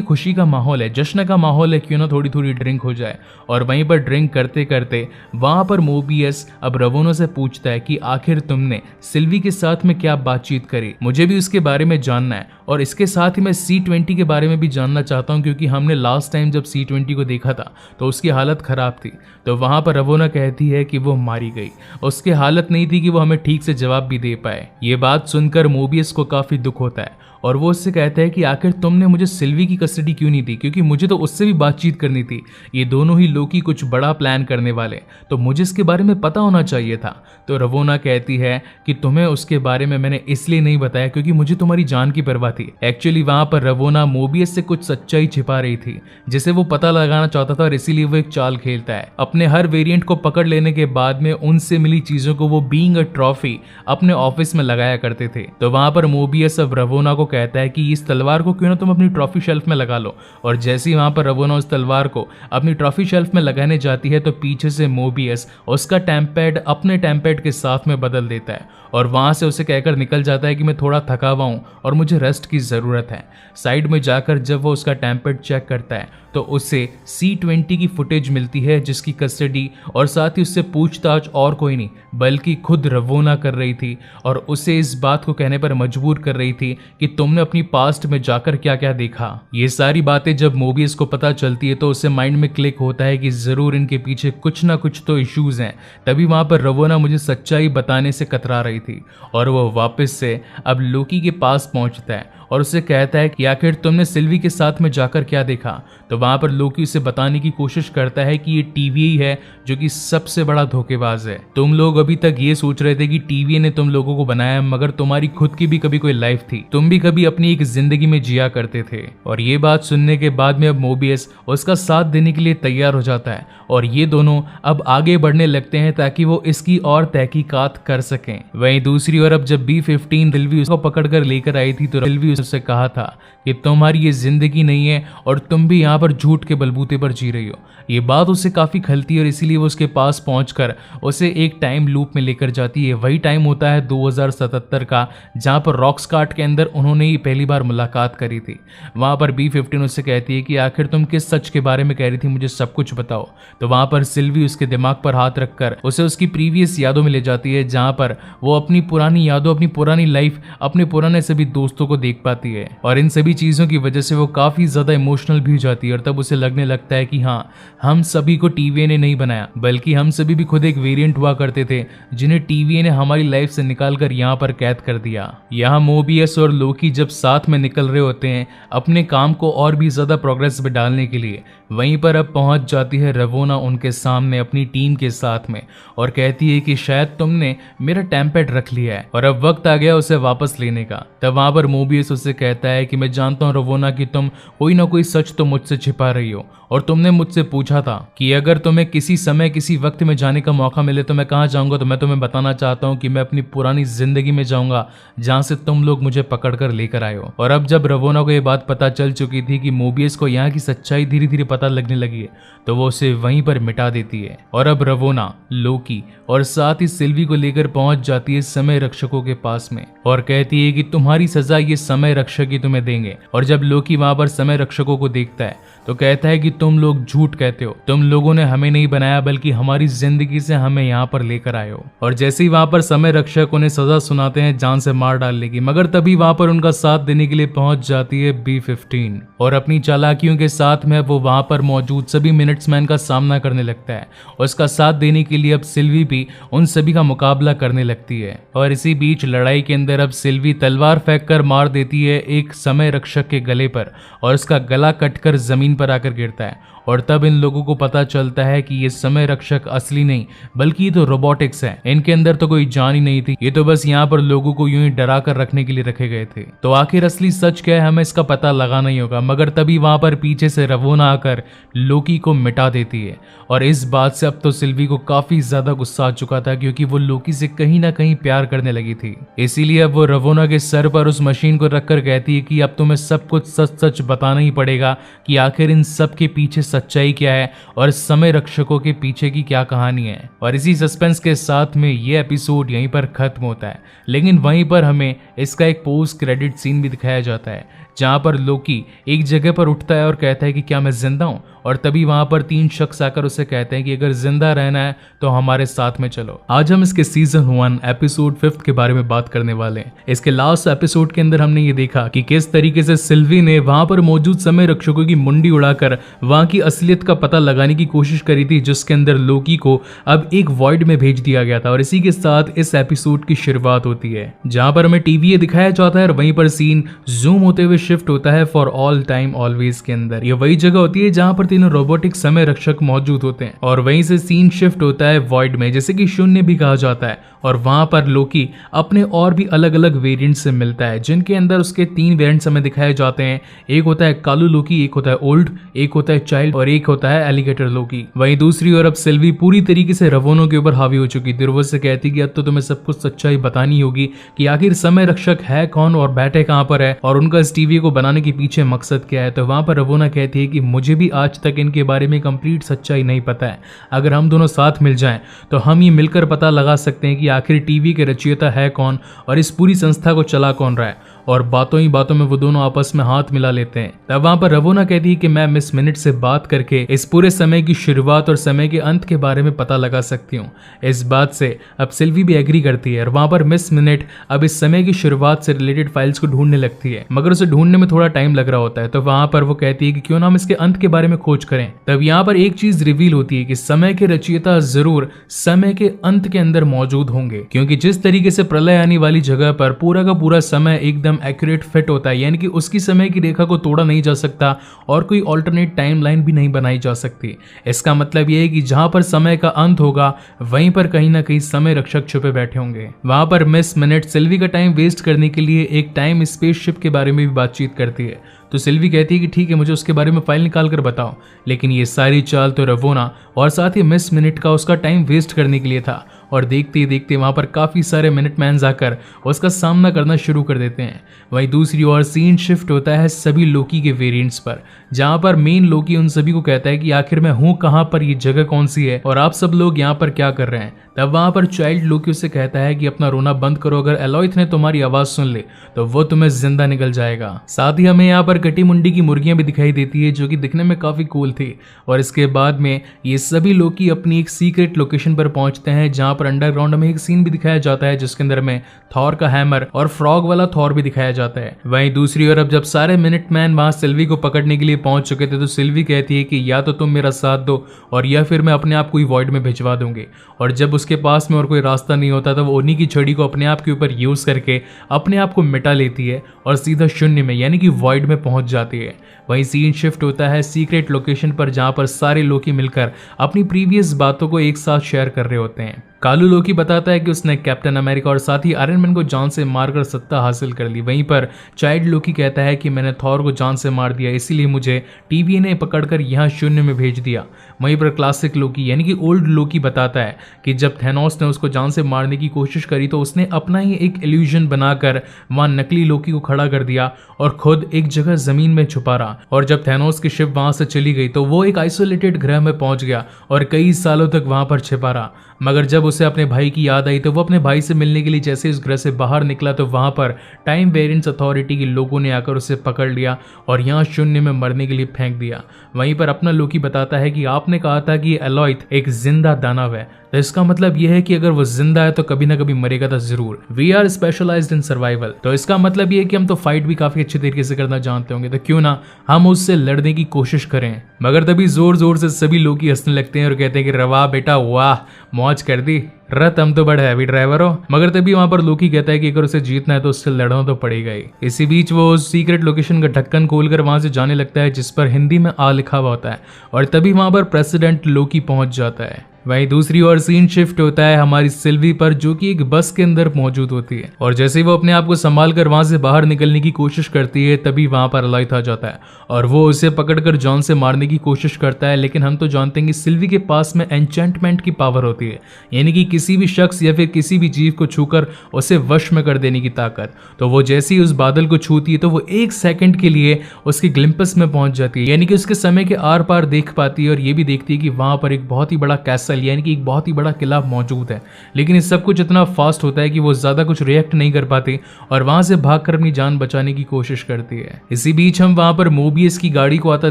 खुशी का माहौल है, जश्न का माहौल है, क्यों ना थोड़ी थोड़ी ड्रिंक हो जाए। और वहीं पर ड्रिंक करते करते वहां पर मोबियस अब रवोना से पूछता है कि आखिर तुमने सिल्वी के साथ में क्या बातचीत करी, मुझे भी उसके बारे में जानना है। और इसके साथ ही मैं C20 के बारे में भी जानना चाहता हूं, क्योंकि हमने लास्ट टाइम जब C20 को देखा था तो उसकी हालत खराब थी। तो वहां पर रवोना कहती है कि वो मारी गई, उसकी हालत नहीं थी कि वो हमें ठीक से जवाब भी दे पाए। ये बात सुनकर मोबियस को काफी दुख होता है और वो उससे कहता है कि आखिर तुमने मुझे सिल्वी की कस्टडी क्यों नहीं दी, क्योंकि मुझे तो उससे भी बातचीत करनी थी। ये दोनों ही लोकी कुछ बड़ा प्लान करने वाले, तो मुझे इसके बारे में पता होना चाहिए था। तो रवोना कहती है कि तुम्हें उसके बारे में मैंने इसलिए नहीं बताया क्योंकि मुझे तुम्हारी जान की परवाह थी। एक्चुअली वहां पर रवोना मोबियस से कुछ सच्चाई छिपा रही थी जिसे वो पता लगाना चाहता था और इसीलिए वो एक चाल खेलता है। अपने हर वेरिएंट को पकड़ लेने के बाद में उनसे मिली चीजों को वो बीइंग अ ट्रॉफी अपने ऑफिस में लगाया करते थे। तो वहां पर मोबियस अब रवोना को कहता है कि इस तलवार को क्यों ना तुम अपनी ट्रॉफी शेल्फ में लगा लो। और जैसे ही वहां पर रवोना उस तलवार को अपनी ट्रॉफी शेल्फ में लगाने जाती है तो पीछे से मोबियस उसका टैंपैड अपने टैंपैड के साथ में बदल देता है और वहां से उसे कहकर निकल जाता है कि मैं थोड़ा थका हुआ हूं और मुझे रेस्ट की जरूरत है। साइड में जाकर जब वो उसका टैंपैड चेक करता है तो उसे C20 की फुटेज मिलती है जिसकी कस्टडी और साथ ही उससे पूछताछ और कोई नहीं बल्कि खुद रवोना कर रही थी और उसे इस बात को कहने पर मजबूर कर रही थी कि तुमने अपनी पास्ट में जाकर क्या क्या देखा। ये सारी बातें जब मोबियस को पता चलती है तो उसे माइंड में क्लिक होता है कि जरूर इनके पीछे कुछ ना कुछ तो इश्यूज हैं। तभी वहां पर रवोना मुझे सच्चाई बताने से कतरा रही थी और वो वापस से अब लोकी के पास पहुंचता है और उसे कहता है कि आखिर तुमने सिल्वी के साथ में जाकर क्या देखा। तो वहां पर लोकी उसे बताने की कोशिश करता है कि ये टीवीए है जो कि सबसे बड़ा धोखेबाज है। तुम लोग अभी तक ये सोच रहे थे कि टीवीए ने तुम लोगों को बनाया, मगर तुम्हारी खुद की भी कभी कोई लाइफ थी, तुम भी कभी अपनी एक जिंदगी में जिया करते थे। और ये बात सुनने के बाद में अब मोबियस उसका साथ देने के लिए तैयार हो जाता है और ये दोनों अब आगे बढ़ने लगते हैं ताकि वो इसकी और तहकीकात कर सकें। वहीं दूसरी ओर अब जब B-15 सिल्वी उसको पकड़कर लेकर आई थी तो सिल्वी उससे कहा था कि तुम्हारी ये जिंदगी नहीं है और तुम भी यहाँ पर झूठ के बलबूते पर जी रही हो। ये बात उसे काफी खलती है और इसीलिए वो उसके पास पहुंचकर उसे एक टाइम लूप में लेकर जाती है। वही टाइम होता है 2077 का, जहां पर रॉक्सकार्ट के अंदर उन्होंने ही पहली बार मुलाकात करी थी। वहां पर B-15 उससे कहती है कि आखिर तुम किस सच के बारे में कह रही थी, मुझे सब कुछ बताओ। तो वहां पर सिल्वी उसके दिमाग पर हाथ रखकर उसे उसकी प्रीवियस यादों में ले जाती है, जहां पर वो अपनी पुरानी यादों, अपनी पुरानी लाइफ, अपने पुराने सभी दोस्तों को देख पाती है और इन सभी चीजों की वजह से वो काफी ज्यादा इमोशनल भी हो जाती है। और तब उसे लगने लगता है कि हाँ, हम सभी को टीवीए ने नहीं बनाया, बल्कि हम सभी भी खुद एक वेरिएंट हुआ करते थे जिन्हें टीवीए ने हमारी लाइफ से निकालकर यहाँ पर कैद कर दिया। यहाँ मोबियस और लोकी जब साथ में निकल रहे होते हैं अपने काम को और भी ज्यादा प्रोग्रेस में डालने के लिए, वहीं पर अब पहुंच जाती है रवोना उनके सामने अपनी टीम के साथ में और कहती है कि शायद तुमने मेरा टैंपैड रख लिया है और अब वक्त आ गया उसे वापस लेने का। तब वहां पर मोबियस उससे कहता है कि मैं जानता हूं रवोना कि तुम कोई ना कोई सच तो मुझसे छिपा रही हो और तुमने मुझसे पूछा था कि अगर तुम्हें किसी समय किसी वक्त में जाने का मौका मिले तो मैं कहाँ जाऊंगा। तो मैं तुम्हें बताना चाहता हूँ कि मैं अपनी पुरानी जिंदगी में जाऊंगा जहां से तुम लोग मुझे पकड़कर लेकर आए हो। और अब जब रवोना को यह बात पता चल चुकी थी कि मोबियस को यहाँ की सच्चाई धीरे धीरे पता लगने लगी है तो वो उसे वहीं पर मिटा देती है और अब रवोना, लोकी और साथ ही सिल्वी को लेकर पहुंच जाती है समय रक्षकों के पास में और कहती है कि तुम्हारी सजा ये समय रक्षक ही तुम्हें देंगे। और जब लोकी वहां पर समय रक्षकों को देखता है तो कहता है कि तुम लोग झूठ कहते हो, तुम लोगों ने हमें नहीं बनाया बल्कि हमारी जिंदगी से हमें यहाँ पर लेकर आए हो। और जैसे ही वहां पर समय रक्षक उन्हें सजा सुनाते हैं जान से मार डालने की, मगर तभी वहां पर उनका साथ देने के लिए पहुंच जाती है B-15 और अपनी चालाकियों के साथ में वो वहां पर मौजूद सभी मिनट्समैन का सामना करने लगता है और उसका साथ देने के लिए अब सिल्वी भी उन सभी का मुकाबला करने लगती है। और इसी बीच लड़ाई के अंदर अब सिल्वी तलवार फेंक कर मार देती है एक समय रक्षक के गले पर और उसका गला कटकर जमीन पर आकर गिरता है और तब इन लोगों को पता चलता है कि ये समय रक्षक असली नहीं बल्कि ये तो रोबोटिक्स है। इनके अंदर तो कोई जान ही नहीं थी, ये तो बस यहाँ पर लोगों को यूं ही डरा कर रखने के लिए रखे गए थे। तो आखिर असली सच क्या है हमें इसका पता लगाना ही होगा। मगर तभी वहां पर पीछे से रवोना आकर लोकी को मिटा देती है और इस बात से अब तो सिल्वी को काफी ज्यादा गुस्सा आ चुका था क्योंकि वो लोकी से कहीं ना कहीं प्यार करने लगी थी। इसीलिए अब वो रवोना के सर पर उस मशीन को रखकर कहती है कि अब तुम्हें सब कुछ सच सच बताना ही पड़ेगा कि आखिर इन सब के पीछे सच्चाई क्या है और समय रक्षकों के पीछे की क्या कहानी है। और इसी सस्पेंस के साथ में ये एपिसोड यहीं पर खत्म होता है। लेकिन वहीं पर हमें इसका एक पोस्ट क्रेडिट सीन भी दिखाया जाता है जहां पर लोकी एक जगह पर उठता है और कहता है कि क्या मैं जिंदा हूं, और तभी वहां पर 3 शख्स आकर उसे कहते हैं कि अगर जिंदा रहना है तो हमारे साथ में चलो। आज हम इसके सीजन 1 एपिसोड 5 के बारे में बात करने वाले हैं। इसके लास्ट एपिसोड के अंदर हमने ये देखा कि किस तरीके से सिल्वी ने वहां पर मौजूद समय रक्षकों की मुंडी उड़ाकर वहां की असलियत का पता लगाने की कोशिश करी थी, जिसके अंदर लोकी को अब एक वॉइड में भेज दिया गया था। और इसी के साथ इस एपिसोड की शुरुआत होती है जहां पर हमें टीवीए दिखाया जाता है और वहीं पर सीन जूम होते हुए शिफ्ट होता है फॉर ऑल टाइम ऑलवेज के अंदर। ये वही जगह होती है जहां पर तीनों रोबोटिक समय रक्षक मौजूद होते हैं और वहीं से सीन शिफ्ट होता है वॉइड में, जैसे कि शून्य भी कहा जाता है। और वहां पर लोकी अपने और भी अलग अलग वेरिएंट से मिलता है जिनके अंदर उसके 3 वेरिएंट्स हमें दिखाए जाते हैं। एक होता है कालू लोकी, एक होता है ओल्ड, एक होता है चाइल्ड और एक होता है एलिगेटर लोकी। वहीं दूसरी ओर अब सिल्वी पूरी तरीके से रवोनों के ऊपर हावी हो चुकी थी। वो से कहती कि अब तो तुम्हें सब कुछ सच्चाई बतानी होगी कि आखिर समय रक्षक है कौन और बैठे कहां पर है और उनका इस टीवी को बनाने के पीछे मकसद क्या है। तो वहां पर रवोना कहती है कि मुझे भी आज तक इनके बारे में कंप्लीट सच्चाई नहीं पता है। अगर हम दोनों साथ मिल जाएं तो हम ये मिलकर पता लगा सकते हैं कि आखिर टीवी के रचयिता है कौन और इस पूरी संस्था को चला कौन रहा है। और बातों ही बातों में वो दोनों आपस में हाथ मिला लेते हैं। तब वहां पर रवोना कहती है कि मैं मिस मिनट से बात करके इस पूरे समय की शुरुआत और समय के अंत के बारे में पता लगा सकती हूँ। इस बात से अब सिल्वी भी एग्री करती है और वहां पर मिस मिनट अब इस समय की शुरुआत से रिलेटेड फाइल्स को ढूंढने लगती है, मगर उसे ढूंढने में थोड़ा टाइम लग रहा होता है। तो वहां पर वो कहती है कि क्यों ना हम इसके अंत के बारे में खोज करें। तब यहाँ पर एक चीज रिवील होती है कि समय के रचयिता जरूर समय के अंत के अंदर मौजूद होंगे, क्योंकि जिस तरीके से प्रलय आने वाली जगह पर पूरा का पूरा समय एकदम एक्यूरेट फिट होता है, यानी कि उसकी समय की रेखा को तोड़ा नहीं जा सकता और कोई ऑल्टरनेट टाइमलाइन भी नहीं बनाई जा सकती। इसका मतलब यह है कि जहां पर समय का अंत होगा वहीं पर कहीं ना कहीं समय रक्षक छुपे बैठे होंगे। वहां पर मिस मिनट सिल्वी का टाइम वेस्ट करने के लिए एक टाइम स्पेसशिप के बारे में भी बातचीत करती है। तो सिल्वी कहती है कि ठीक है, मुझे उसके बारे में फाइल निकाल कर बताओ। लेकिन ये सारी चाल तो रवोना और साथ ही मिस मिनट का उसका टाइम वेस्ट करने के लिए था। और देखते ही देखते वहां पर काफी सारे मिनटमैन्स आकर उसका सामना करना शुरू कर देते हैं। वहीं दूसरी ओर सीन शिफ्ट होता है सभी लोकी के वेरिएंट्स पर, जहां पर मेन लोकी उन सभी को कहता है कि आखिर मैं हूं कहां पर, ये जगह कौन सी है और आप सब लोग यहाँ पर क्या कर रहे हैं। तब वहां पर चाइल्ड लोकी उससे कहता है कि अपना रोना बंद करो, अगर एलॉयथ ने तुम्हारी आवाज सुन ले तो वो तुम्हें जिंदा निकल जाएगा। साथ ही हमें यहाँ पर कटी मुंडी की मुर्गियां भी दिखाई देती है जो कि दिखने में काफी कूल थी। और इसके बाद में ये सभी लोकी अपनी एक सीक्रेट लोकेशन पर पहुंचते हैं जहां पर अंडरग्राउंड में एक सीन भी दिखाया जाता है जिसके अंदर में थॉर का हैमर और फ्रॉग वाला थॉर भी दिखाया जाता है। वहीं दूसरी ओर अब जब सारे मिनटमैन वहां सिल्वी को पकड़ने के लिए पहुंच चुके थे तो सिल्वी कहती है कि या तो तुम मेरा साथ दो और या फिर मैं अपने आप को वॉइड में भिजवा दूंगी। और जब उसके पास में और कोई रास्ता नहीं होता तो वो उन्हीं की छड़ी को अपने आप के ऊपर यूज करके अपने आप को मिटा लेती है और सीधा शून्य में यानी कि वॉइड में पहुंच जाती है। वहीं सीन शिफ्ट होता है सीक्रेट लोकेशन पर जहां पर सारे लोकी मिलकर अपनी प्रीवियस बातों को एक साथ शेयर कर रहे होते हैं। कालू लोकी बताता है कि उसने कैप्टन अमेरिका और साथ ही आयरन मैन को जान से मारकर सत्ता हासिल कर ली। वहीं पर चाइल्ड लोकी कहता है कि मैंने थॉर को जान से मार दिया, इसीलिए मुझे टीवीए ने पकड़कर यहाँ शून्य में भेज दिया। वहीं पर क्लासिक लोकी यानी कि ओल्ड लोकी बताता है कि जब थैनोस ने उसको जान से मारने की कोशिश करी तो उसने अपना ही एक इल्यूजन बनाकर वहां नकली लोकी को खड़ा कर दिया और खुद एक जगह जमीन में छुपा रहा। और जब थैनोस की शिप वहां से चली गई तो वो एक आइसोलेटेड ग्रह में पहुंच गया और कई सालों तक वहां पर छिपा रहा। मगर जब उसे अपने भाई की याद आई तो वो अपने भाई से मिलने के लिए जैसे इस ग्रह से बाहर निकला तो वहां पर टाइम वेरिएंट्स अथॉरिटी के लोगों ने आकर उसे पकड़ लिया और यहाँ शून्य में मरने के लिए फेंक दिया। वहीं पर अपना लोकी बताता है कि आपने कहा था कि एलॉयथ एक जिंदा दानव है, तो इसका मतलब यह है कि अगर वो जिंदा है तो कभी ना कभी मरेगा तो जरूर। We are specialised in survival, तो इसका मतलब यह है कि हम तो फाइट भी काफी अच्छे तरीके से करना जानते होंगे, तो क्यों ना हम उससे लड़ने की कोशिश करें। मगर तभी जोर जोर से सभी लोग हंसने लगते हैं और कहते हैं कि रवा बेटा वाह, मौज कर दी। रथ हम तो बड़े हैवी ड्राइवर हो। मगर तभी वहां पर लोकी कहता है कि अगर उसे जीतना है तो उससे लड़ना तो पड़ेगा ही। इसी बीच वो सीक्रेट लोकेशन का ढक्कन खोलकर वहां से जाने लगता है जिस पर हिंदी में आ लिखा हुआ होता है, और तभी वहां पर प्रेसिडेंट लोकी पहुंच जाता है। वहीं दूसरी ओर सीन शिफ्ट होता है हमारी सिल्वी पर, जो कि एक बस के अंदर मौजूद होती है, और जैसे ही वो अपने आप को संभाल कर वहां से बाहर निकलने की कोशिश करती है तभी वहां पर अलाइथ आ जाता है और वो उसे पकड़कर जॉन से मारने की कोशिश करता है। लेकिन हम तो जानते हैं कि सिल्वी के पास में एन्चेंटमेंट की पावर होती है, यानी कि किसी भी शख्स या फिर किसी भी जीव को छूकर उसे वश में कर देने की ताकत। तो वो जैसे ही उस बादल को छूती है तो वो 1 सेकंड के लिए उसकी ग्लिम्पस में पहुंच जाती है, यानी कि उसके समय के आर पार देख पाती है और ये भी देखती है कि वहां पर एक बहुत ही बड़ा कैसल यानी कि एक बहुत ही बड़ा किला मौजूद है। लेकिन इस सब कुछ इतना फास्ट होता है कि वो ज्यादा कुछ रिएक्ट नहीं कर पाती और वहां से भागकर अपनी जान बचाने की कोशिश करती है। इसी बीच हम वहां पर मोबियस की गाड़ी को आता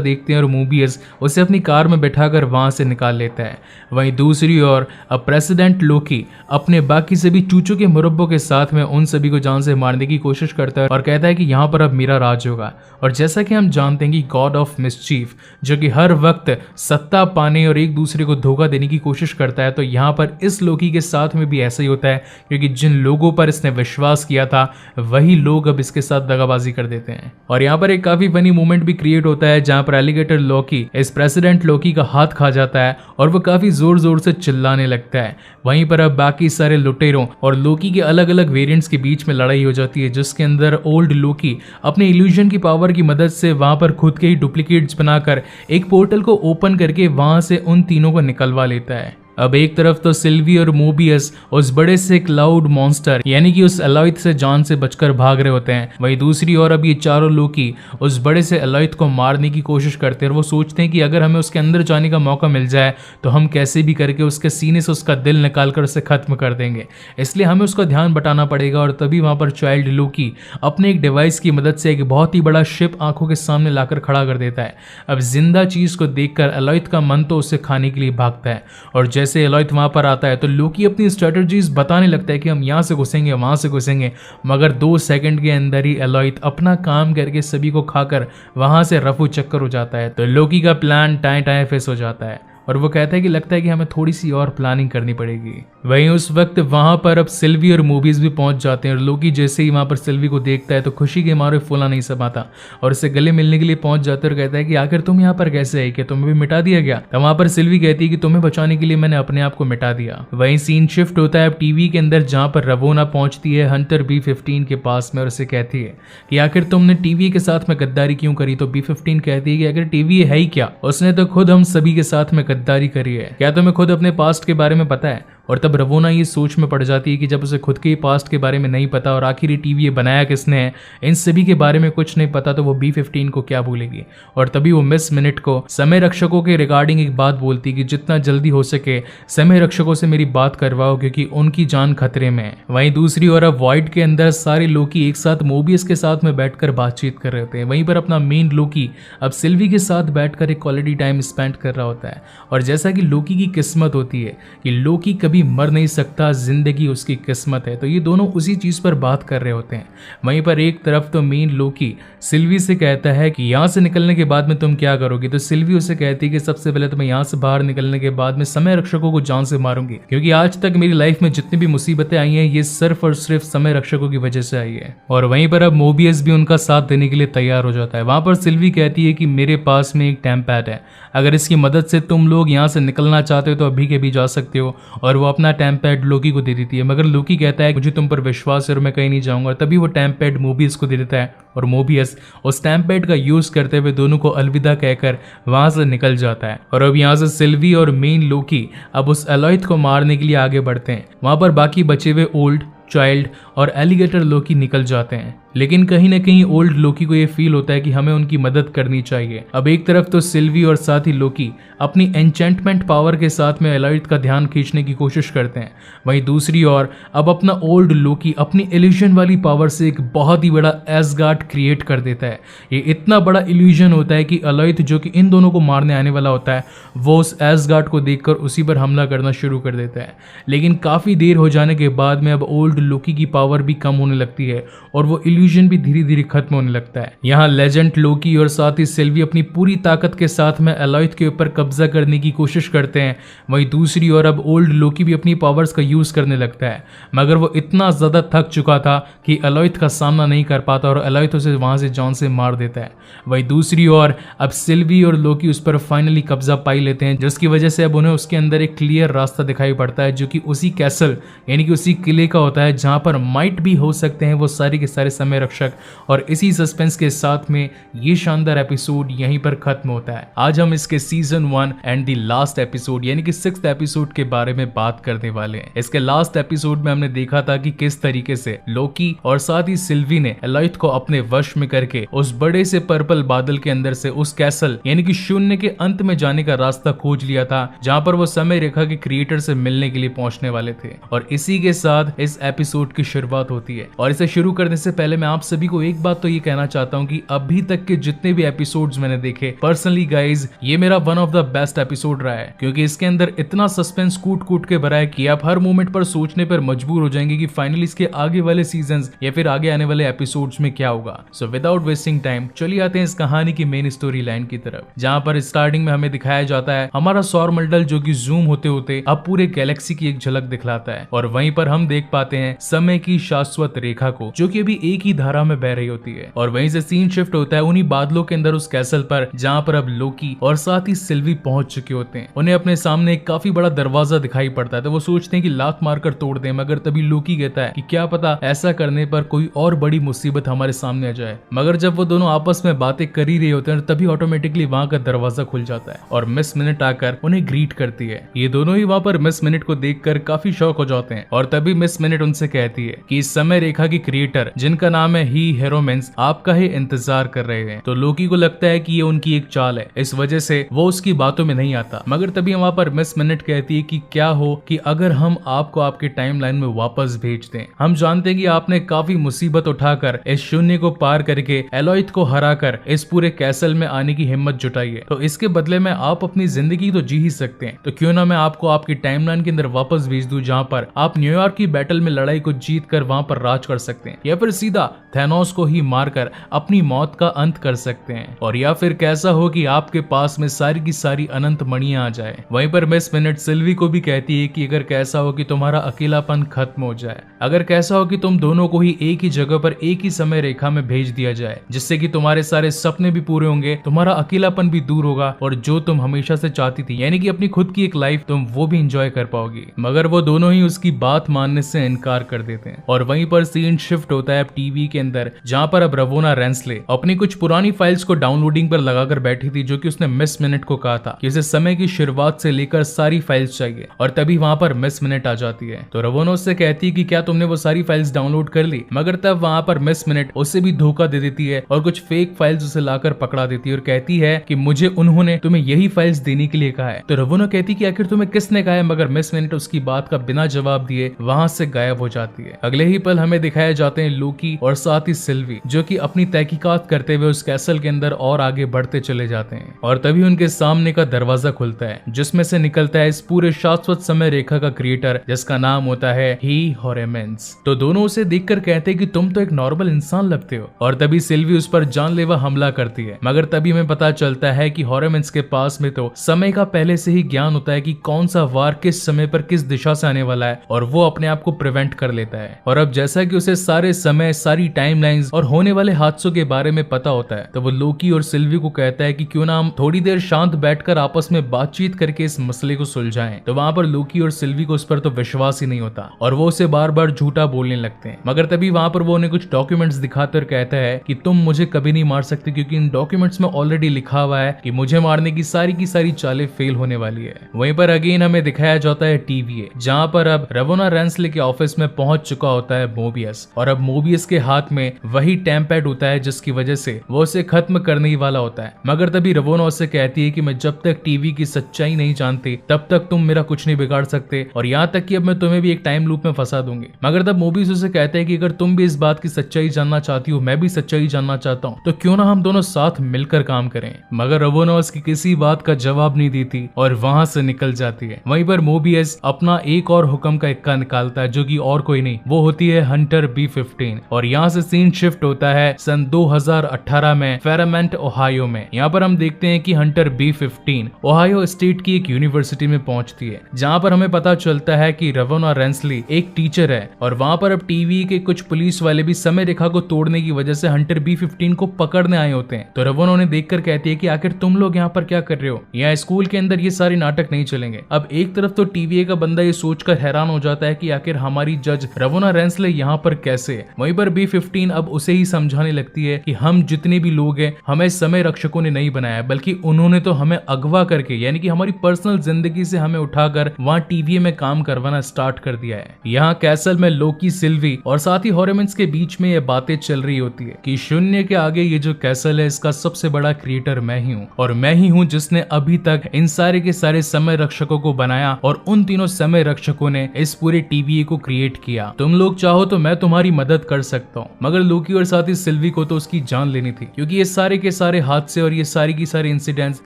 देखते हैं और मोबियस उसे अपनी कार में बैठाकर वहां से निकाल लेता है। वहीं दूसरी ओर अब प्रेसिडेंट लोकी अपने बाकी सभी चूचों के मुरब्बों के साथ में उन सभी को जान से मारने की कोशिश करता है और कहता है कि यहाँ पर अब मेरा राज होगा। और जैसा कि हम जानते हैं कि गॉड ऑफ मिसचीफ जो कि हर वक्त सत्ता पाने और एक दूसरे को धोखा देने की कोशिश करता है, तो यहाँ पर इस लोकी के साथ में भी ऐसा ही होता है, क्योंकि जिन लोगों पर इसने विश्वास किया था वही लोग अब इसके साथ दगाबाजी कर देते हैं। और यहाँ पर एक काफी फनी मोमेंट भी क्रिएट होता है जहाँ पर एलिगेटर लोकी इस प्रेसिडेंट लोकी का हाथ खा जाता है और वो काफी जोर जोर से चिल्लाने लगता है। वहीं पर अब बाकी सारे लुटेरों और लोकी के अलग अलग वेरिएंट्स के बीच में लड़ाई हो जाती है, जिसके अंदर ओल्ड लोकी अपने इल्यूजन की पावर की मदद से वहां पर खुद के ही डुप्लीकेट्स बनाकर एक पोर्टल को ओपन करके वहां से उन तीनों को निकलवा लेता है। अब एक तरफ तो सिल्वी और मोबियस उस बड़े से क्लाउड मॉन्स्टर यानी कि उस अलाइथ से जान से बचकर भाग रहे होते हैं, वहीं दूसरी ओर अब ये चारों लोकी उस बड़े से अलाइथ को मारने की कोशिश करते हैं और वो सोचते हैं कि अगर हमें उसके अंदर जाने का मौका मिल जाए तो हम कैसे भी करके उसके सीने से उसका दिल निकाल कर उसे खत्म कर देंगे, इसलिए हमें उसका ध्यान बटाना पड़ेगा। और तभी वहां पर चाइल्ड लोकी अपने एक डिवाइस की मदद से एक बहुत ही बड़ा शिप आंखों के सामने लाकर खड़ा कर देता है। अब जिंदा चीज को देखकर अलाइथ का मन तो उसे खाने के लिए भागता है, और जैसे एलॉयथ वहां पर आता है तो लोकी अपनी स्ट्रेटजीज बताने लगता है कि हम यहां से घुसेंगे वहां से घुसेंगे, मगर 2 सेकंड के अंदर ही एलॉयथ अपना काम करके सभी को खाकर वहां से रफू चक्कर हो जाता है। तो लोकी का प्लान टाएं टाएं फेस हो जाता है और वो कहता है कि लगता है कि हमें थोड़ी सी और प्लानिंग करनी पड़ेगी। वहीं उस वक्त वहां पर अब सिल्वी और मोबियस भी पहुंच जाते हैं और लोकी जैसे ही वहां पर सिल्वी को देखता है तो खुशी के मारे फूला नहीं समाता और उससे गले मिलने के लिए पहुंच जाते हैं और कहता है कि आखिर तुम यहाँ पर कैसे आई, क्या तुम्हें भी मिटा दिया गया? तो वहां पर सिल्वी कहती है कि तुम्हें बचाने के लिए मैंने अपने आप को मिटा दिया। वहीं सीन शिफ्ट होता है अब टीवी के अंदर, जहां पर रवोना पहुंचती है हंटर B-15 के पास में और उसे कहती है कि आखिर तुमने टीवी के साथ में गद्दारी क्यों करी? तो B-15 कहती है कि अगर टीवी है ही क्या, उसने तो खुद हम सभी के साथ में गद्दारी करी है, क्या तुम्हें खुद अपने पास्ट के बारे में पता है? और तब रवोना ये सोच में पड़ जाती है कि जब उसे खुद के पास्ट के बारे में नहीं पता और आखिर ये टीवी बनाया किसने है, इन सभी के बारे में कुछ नहीं पता, तो वो B-15 को क्या भूलेगी। और तभी वो मिस मिनट को समय रक्षकों के रिगार्डिंग एक बात बोलती कि जितना जल्दी हो सके समय रक्षकों से मेरी बात करवाओ क्योंकि उनकी जान खतरे में है। वहीं दूसरी ओर अब वॉइड के अंदर सारे लोकी एक साथ मोबियस के साथ में बैठकर बातचीत कर रहे होते हैं। वहीं पर अपना मेन लोकी अब सिल्वी के साथ बैठकर एक क्वालिटी टाइम स्पेंड कर रहा होता है। और जैसा कि लोकी की किस्मत होती है कि लोकी कभी मर नहीं सकता, जिंदगी उसकी किस्मत है, तो ये दोनों उसी चीज पर बात कर रहे होते हैं। वहीं पर एक तरफ तो मेन लोकी सिल्वी से कहता है कि यहाँ से निकलने के बाद में तुम क्या करोगी? तो सिल्वी उसे कहती है कि सबसे पहले तो मैं यहाँ से बाहर निकलने के बाद में समय रक्षकों को जान से मारूंगी, क्योंकि आज तक मेरी लाइफ में जितनी भी मुसीबतें आई हैं ये सिर्फ और सिर्फ समय रक्षकों की वजह से आई है। और वहीं पर अब मोबियस भी उनका साथ देने के लिए तैयार हो जाता है। वहां पर सिल्वी कहती है कि मेरे पास में एक टैम्पैड है, अगर इसकी मदद से तुम लोग यहाँ से निकलना चाहते हो तो अभी के भी जा सकते हो, और वो अपना टैम्पैड लोकी को दे देती है। मगर लोकी कहता है मुझे तुम पर विश्वास है और मैं कहीं नहीं जाऊंगा। तभी वो टैम्पैड मोबियस को दे देता है और मोबियस उस टैम्पैड का यूज करते हुए दोनों को अलविदा कहकर वहां से निकल जाता है। और अब यहाँ से सिल्वी और मेन लोकी अब उस एलॉयथ को मारने के लिए आगे बढ़ते हैं। वहां पर बाकी बचे हुए ओल्ड, चाइल्ड और एलिगेटर लोकी निकल जाते हैं, लेकिन कहीं ना कहीं ओल्ड लोकी को यह फील होता है कि हमें उनकी मदद करनी चाहिए। अब एक तरफ तो सिल्वी और साथ ही लोकी अपनी एन्चेंटमेंट पावर के साथ में एलॉयथ का ध्यान खींचने की कोशिश करते हैं, वहीं दूसरी ओर अब अपना ओल्ड लोकी अपनी इल्यूजन वाली पावर से एक बहुत ही बड़ा एसगार्ड क्रिएट कर देता है। ये इतना बड़ा इल्यूजन होता है कि एलॉयथ जो कि इन दोनों को मारने आने वाला होता है वो उस एसगार्ड को देखकर उसी पर हमला करना शुरू कर देता है। लेकिन काफी देर हो जाने के बाद में अब ओल्ड लोकी की पावर पावर भी कम होने लगती है और वो इल्यूजन भी धीरे धीरे खत्म होने लगता है। यहाँ लेजेंड लोकी और साथ ही सिल्वी अपनी पूरी ताकत के साथ में एलॉयथ के ऊपर कब्जा करने की कोशिश करते हैं। वहीं दूसरी ओर अब ओल्ड लोकी भी अपनी पावर्स का यूज करने लगता है, मगर वो इतना ज्यादा थक चुका था कि एलॉयथ का सामना नहीं कर पाता और एलॉयथ उसे वहां से जान से मार देता है। वहीं दूसरी ओर अब सिल्वी और लोकी उस पर फाइनली कब्जा पाई लेते हैं, जिसकी वजह से अब उन्हें उसके अंदर एक क्लियर रास्ता दिखाई पड़ता है, जो कि उसी कैसल यानी कि उसी किले का होता है जहां पर माइट भी हो सकते हैं वो सारे के सारे समय रक्षक। और इसी सस्पेंस के साथ में ये शानदार एपिसोड यहीं पर खत्म होता है। आज हम इसके season 1 and the last episode यानी कि 6th एपिसोड के बारे में बात करने वाले हैं। इसके लास्ट एपिसोड में हमने देखा था कि किस तरीके से लोकी और साथ ही सिल्वी ने एलॉयथ को अपने वश में करके उस बड़े से पर्पल बादल के अंदर से उस कैसल यानी कि शून्य के अंत में जाने का रास्ता खोज लिया था, जहां पर वो समय रेखा के क्रिएटर से मिलने के लिए पहुंचने वाले थे। और इसी के साथ इस एपिसोड की शुरुआत होती है। और इसे शुरू करने से पहले मैं आप सभी को एक बात तो ये कहना चाहता हूँ कि अभी तक के जितने भी एपिसोड्स मैंने देखे, पर्सनली गाइज ये मेरा one of the best episode रहा है, क्योंकि इसके अंदर इतना सस्पेंस कूट कूट के भरा है कि आप हर मोमेंट पर सोचने पर मजबूर हो जाएंगे कि फाइनली इसके आगे वाले सीजन्स या फिर आगे आने वाले एपिसोड्स में क्या होगा। सो विदाउट वेस्टिंग टाइम चलिए आते हैं इस कहानी की मेन स्टोरी लाइन की तरफ, जहां पर स्टार्टिंग में हमें दिखाया जाता है हमारा सौर मंडल जो कि जूम होते होते अब पूरे गैलेक्सी की एक झलक दिखलाता है। और वहीं पर हम देख पाते हैं समय की शाश्वत रेखा को, जो कि अभी एक ही धारा में बह रही होती है। और वहीं से सीन शिफ्ट होता है उन्हीं बादलों के अंदर उस कैसल पर, जहां पर अब लोकी और साथ ही सिल्वी पहुंच चुके होते हैं। उन्हें अपने सामने एक काफी बड़ा दरवाजा दिखाई पड़ता है, तो वो सोचते हैं कि लात मारकर तोड़ दें, मगर तभी लोकी कहता है कि क्या पता ऐसा करने पर कोई और बड़ी मुसीबत हमारे सामने आ जाए। मगर जब वो दोनों आपस में बातें कर ही रहे होते हैं तभी ऑटोमेटिकली वहां का दरवाजा खुल जाता है और मिस मिनट आकर उन्हें ग्रीट करती है। ये दोनों ही वहां पर मिस मिनट को देखकर काफी शॉक हो जाते हैं और तभी मिस मिनट उनसे कहती है कि इस समय रेखा की क्रिएटर, जिनका नाम है ही हेरोमेंस, आपका ही इंतजार कर रहे हैं। तो लोकी को लगता है कि ये उनकी एक चाल है, इस वजह से वो उसकी बातों में नहीं आता। मगर तभी वहां पर मिस मिनट कहती है कि क्या हो कि अगर हम आपको आपके टाइमलाइन में वापस भेज दें। हम जानते हैं कि आपने काफी मुसीबत उठाकर इस शून्य को पार करके एलॉयथ को हराकर इस पूरे कैसल में आने की हिम्मत जुटाई है, तो इसके बदले में आप अपनी जिंदगी तो जी ही सकते हैं। तो क्यों ना मैं आपको आपकी टाइमलाइन के अंदर वापस भेज दूं, जहां पर आप न्यूयॉर्क की बैटल में लड़ाई को जीत कर वहां पर राज कर सकते हैं, या फिर सीधा थैनोस को ही मारकर अपनी मौत का अंत कर सकते हैं। और या फिर कैसा हो कि आपके पास में सारी की सारी अनंत मणियां आ जाए। वहीं पर मिस मिनट सिल्वी को भी कहती है कि अगर कैसा हो कि तुम्हारा अकेलापन खत्म हो जाए, अगर कैसा हो कि तुम दोनों को ही एक ही जगह पर एक ही समय रेखा में भेज दिया जाए, जिससे कि तुम्हारे सारे सपने भी पूरे होंगे, तुम्हारा अकेलापन भी दूर होगा और जो तुम हमेशा से चाहती थी यानी कि अपनी खुद की एक लाइफ, तुम वो भी एंजॉय कर पाओगी। मगर वो दोनों ही उसकी बात मानने से इनकार कर देते हैं। और वहीं पर सीन शिफ्ट होता है टीवी के अंदर, जहां पर अब रवोना रेंसले अपनी कुछ पुरानी फाइल्स को डाउनलोडिंग पर लगाकर बैठी थी, जो कि उसने मिस मिनट को कहा था कि उसे समय की शुरुआत से लेकर सारी फाइल्स चाहिए। और तभी वहां पर मिस मिनट आ जाती है, तो रवोना उससे कहती है कि क्या तुमने वो सारी फाइल्स डाउनलोड कर ली। मगर तब वहां पर मिस मिनट उसे भी धोखा दे देती है और कुछ फेक फाइल्स उसे लाकर पकड़ा देती है और कहती है कि मुझे उन्होंने तुम्हें यही फाइल्स देने के लिए कहा है। तो रवोना कहती कि आखिर तुम्हें किसने कहा है, मगर मिस मिनट उसकी बात का बिना जवाब दिए वहां से गायब हो जाती है। अगले ही पल हमें दिखाए जाते हैं लोकी और साथ ही सिल्वी, जो कि अपनी तहकीकात करते हुए उस कैसल के अंदर और आगे बढ़ते चले जाते हैं। और तभी उनके सामने का दरवाजा खुलता है, जिसमें से निकलता है इस पूरे शाश्वत समय रेखा का क्रिएटर, जिसका नाम होता है ही हेरोमेंस। तो दोनों उसे देखकर कहते हैं कि तुम तो एक नॉर्मल इंसान लगते हो। और तभी सिल्वी उस पर जानलेवा हमला करती है। मगर तभी हमें पता चलता है कि हेरोमेंस के पास में तो समय का पहले से ही ज्ञान होता है कि कौन सा वार किस समय पर किस दिशा से आने वाला है, और वो अपने आप को प्रिवेंट कर लेता है। और अब जैसा कि उसे सारे समय, सारी टाइमलाइंस और होने वाले हादसों के बारे में पता होता है, तो वो लोकी और सिल्वी को कहता है कि क्यों ना हम थोड़ी देर शांत बैठकर आपस में बातचीत करके इस मसले को सुलझाएं। तो वहां पर लोकी और सिल्वी को उस पर तो विश्वास ही नहीं होता और वो उसे बार बार झूठा बोलने लगते हैं। मगर तभी वहां पर वो उन्हें कुछ डॉक्यूमेंट्स दिखाकर कहता है कि तुम मुझे कभी नहीं मार सकते, क्योंकि इन डॉक्यूमेंट्स में ऑलरेडी लिखा हुआ है कि मुझे मारने की सारी चालें फेल होने वाली है। वहीं पर अगेन हमें दिखाया जाता है टीवीए, जहां पर अब रवोना रेंसले के ऑफिस में पहुंच चुका होता है मोबियस। और अब मोबियस के हाथ में वही टैम्पैड होता है, जिसकी वजह से वो उसे खत्म करने ही वाला होता है। मगर तभी रवोना उससे कहती है कि मैं जब तक टीवी की सच्चाई नहीं जानती तब तक तुम मेरा कुछ नहीं बिगाड़ सकते, और यहाँ तक कि अब मैं तुम्हें भी एक टाइम लूप में फंसा दूंगी। मगर तब मोबियस उसे कहता है कि अगर तुम भी इस बात की सच्चाई जानना चाहती हो, मैं भी सच्चाई जानना चाहता हूँ, तो क्यों ना हम दोनों साथ मिलकर काम करें। मगर रवोना उसकी किसी बात का जवाब नहीं देती और वहां से निकल जाती है। वहीं पर मोबियस अपना एक और हुक्म का इक्का निकालता है, जो कि और कोई नहीं, वो वो होती है हंटर B-15 और यहाँ से सीन शिफ्ट होता है सन 2018 में फेरामेंट ओहायो में। यहाँ पर हम देखते हैं कि हंटर B-15 ओहायो स्टेट की एक यूनिवर्सिटी में पहुंचती है, जहाँ पर हमें पता चलता है कि रवोना रेंसली एक टीचर है और वहाँ पर अब टीवी के कुछ पुलिस वाले भी समय रेखा को तोड़ने की वजह से हंटर B-15 को पकड़ने आए होते हैं। तो रवोना उन्हें देखकर कहती है कि आखिर तुम लोग यहाँ पर क्या कर रहे हो, यहाँ स्कूल के अंदर ये सारे नाटक नहीं चलेंगे। अब एक तरफ तो टीवीए का बंदा ये सोचकर हैरान हो जाता है कि आखिर हमारी जज रवोना रेंसले यहाँ पर कैसे है। वहीं पर B-15 अब उसे ही समझाने लगती है कि हम जितने भी लोग हैं हमें समय रक्षकों ने नहीं बनाया, बल्कि उन्होंने तो हमें अगवा करके यानी कि हमारी पर्सनल जिंदगी से हमें उठाकर वहाँ टीवीए में काम करवाना स्टार्ट कर दिया है। यहाँ कैसल में लोकी, सिल्वी और साथ ही हॉरेमेंस के बीच में ये बातें चल रही होती है कि शून्य के आगे ये जो कैसल है इसका सबसे बड़ा क्रिएटर मैं ही हूँ और मैं ही हूँ जिसने अभी तक इन सारे के सारे समय रक्षकों को बनाया और उन तीनों समय रक्षकों ने इस पूरे टीवीए को क्रिएट किया। तुम लोग चाहो तो मैं तुम्हारी मदद कर सकता हूँ। मगर लोकी और साथ ही सिल्वी को तो उसकी जान लेनी थी, क्योंकि ये सारे के सारे हादसे और ये सारी की सारी इंसिडेंट्स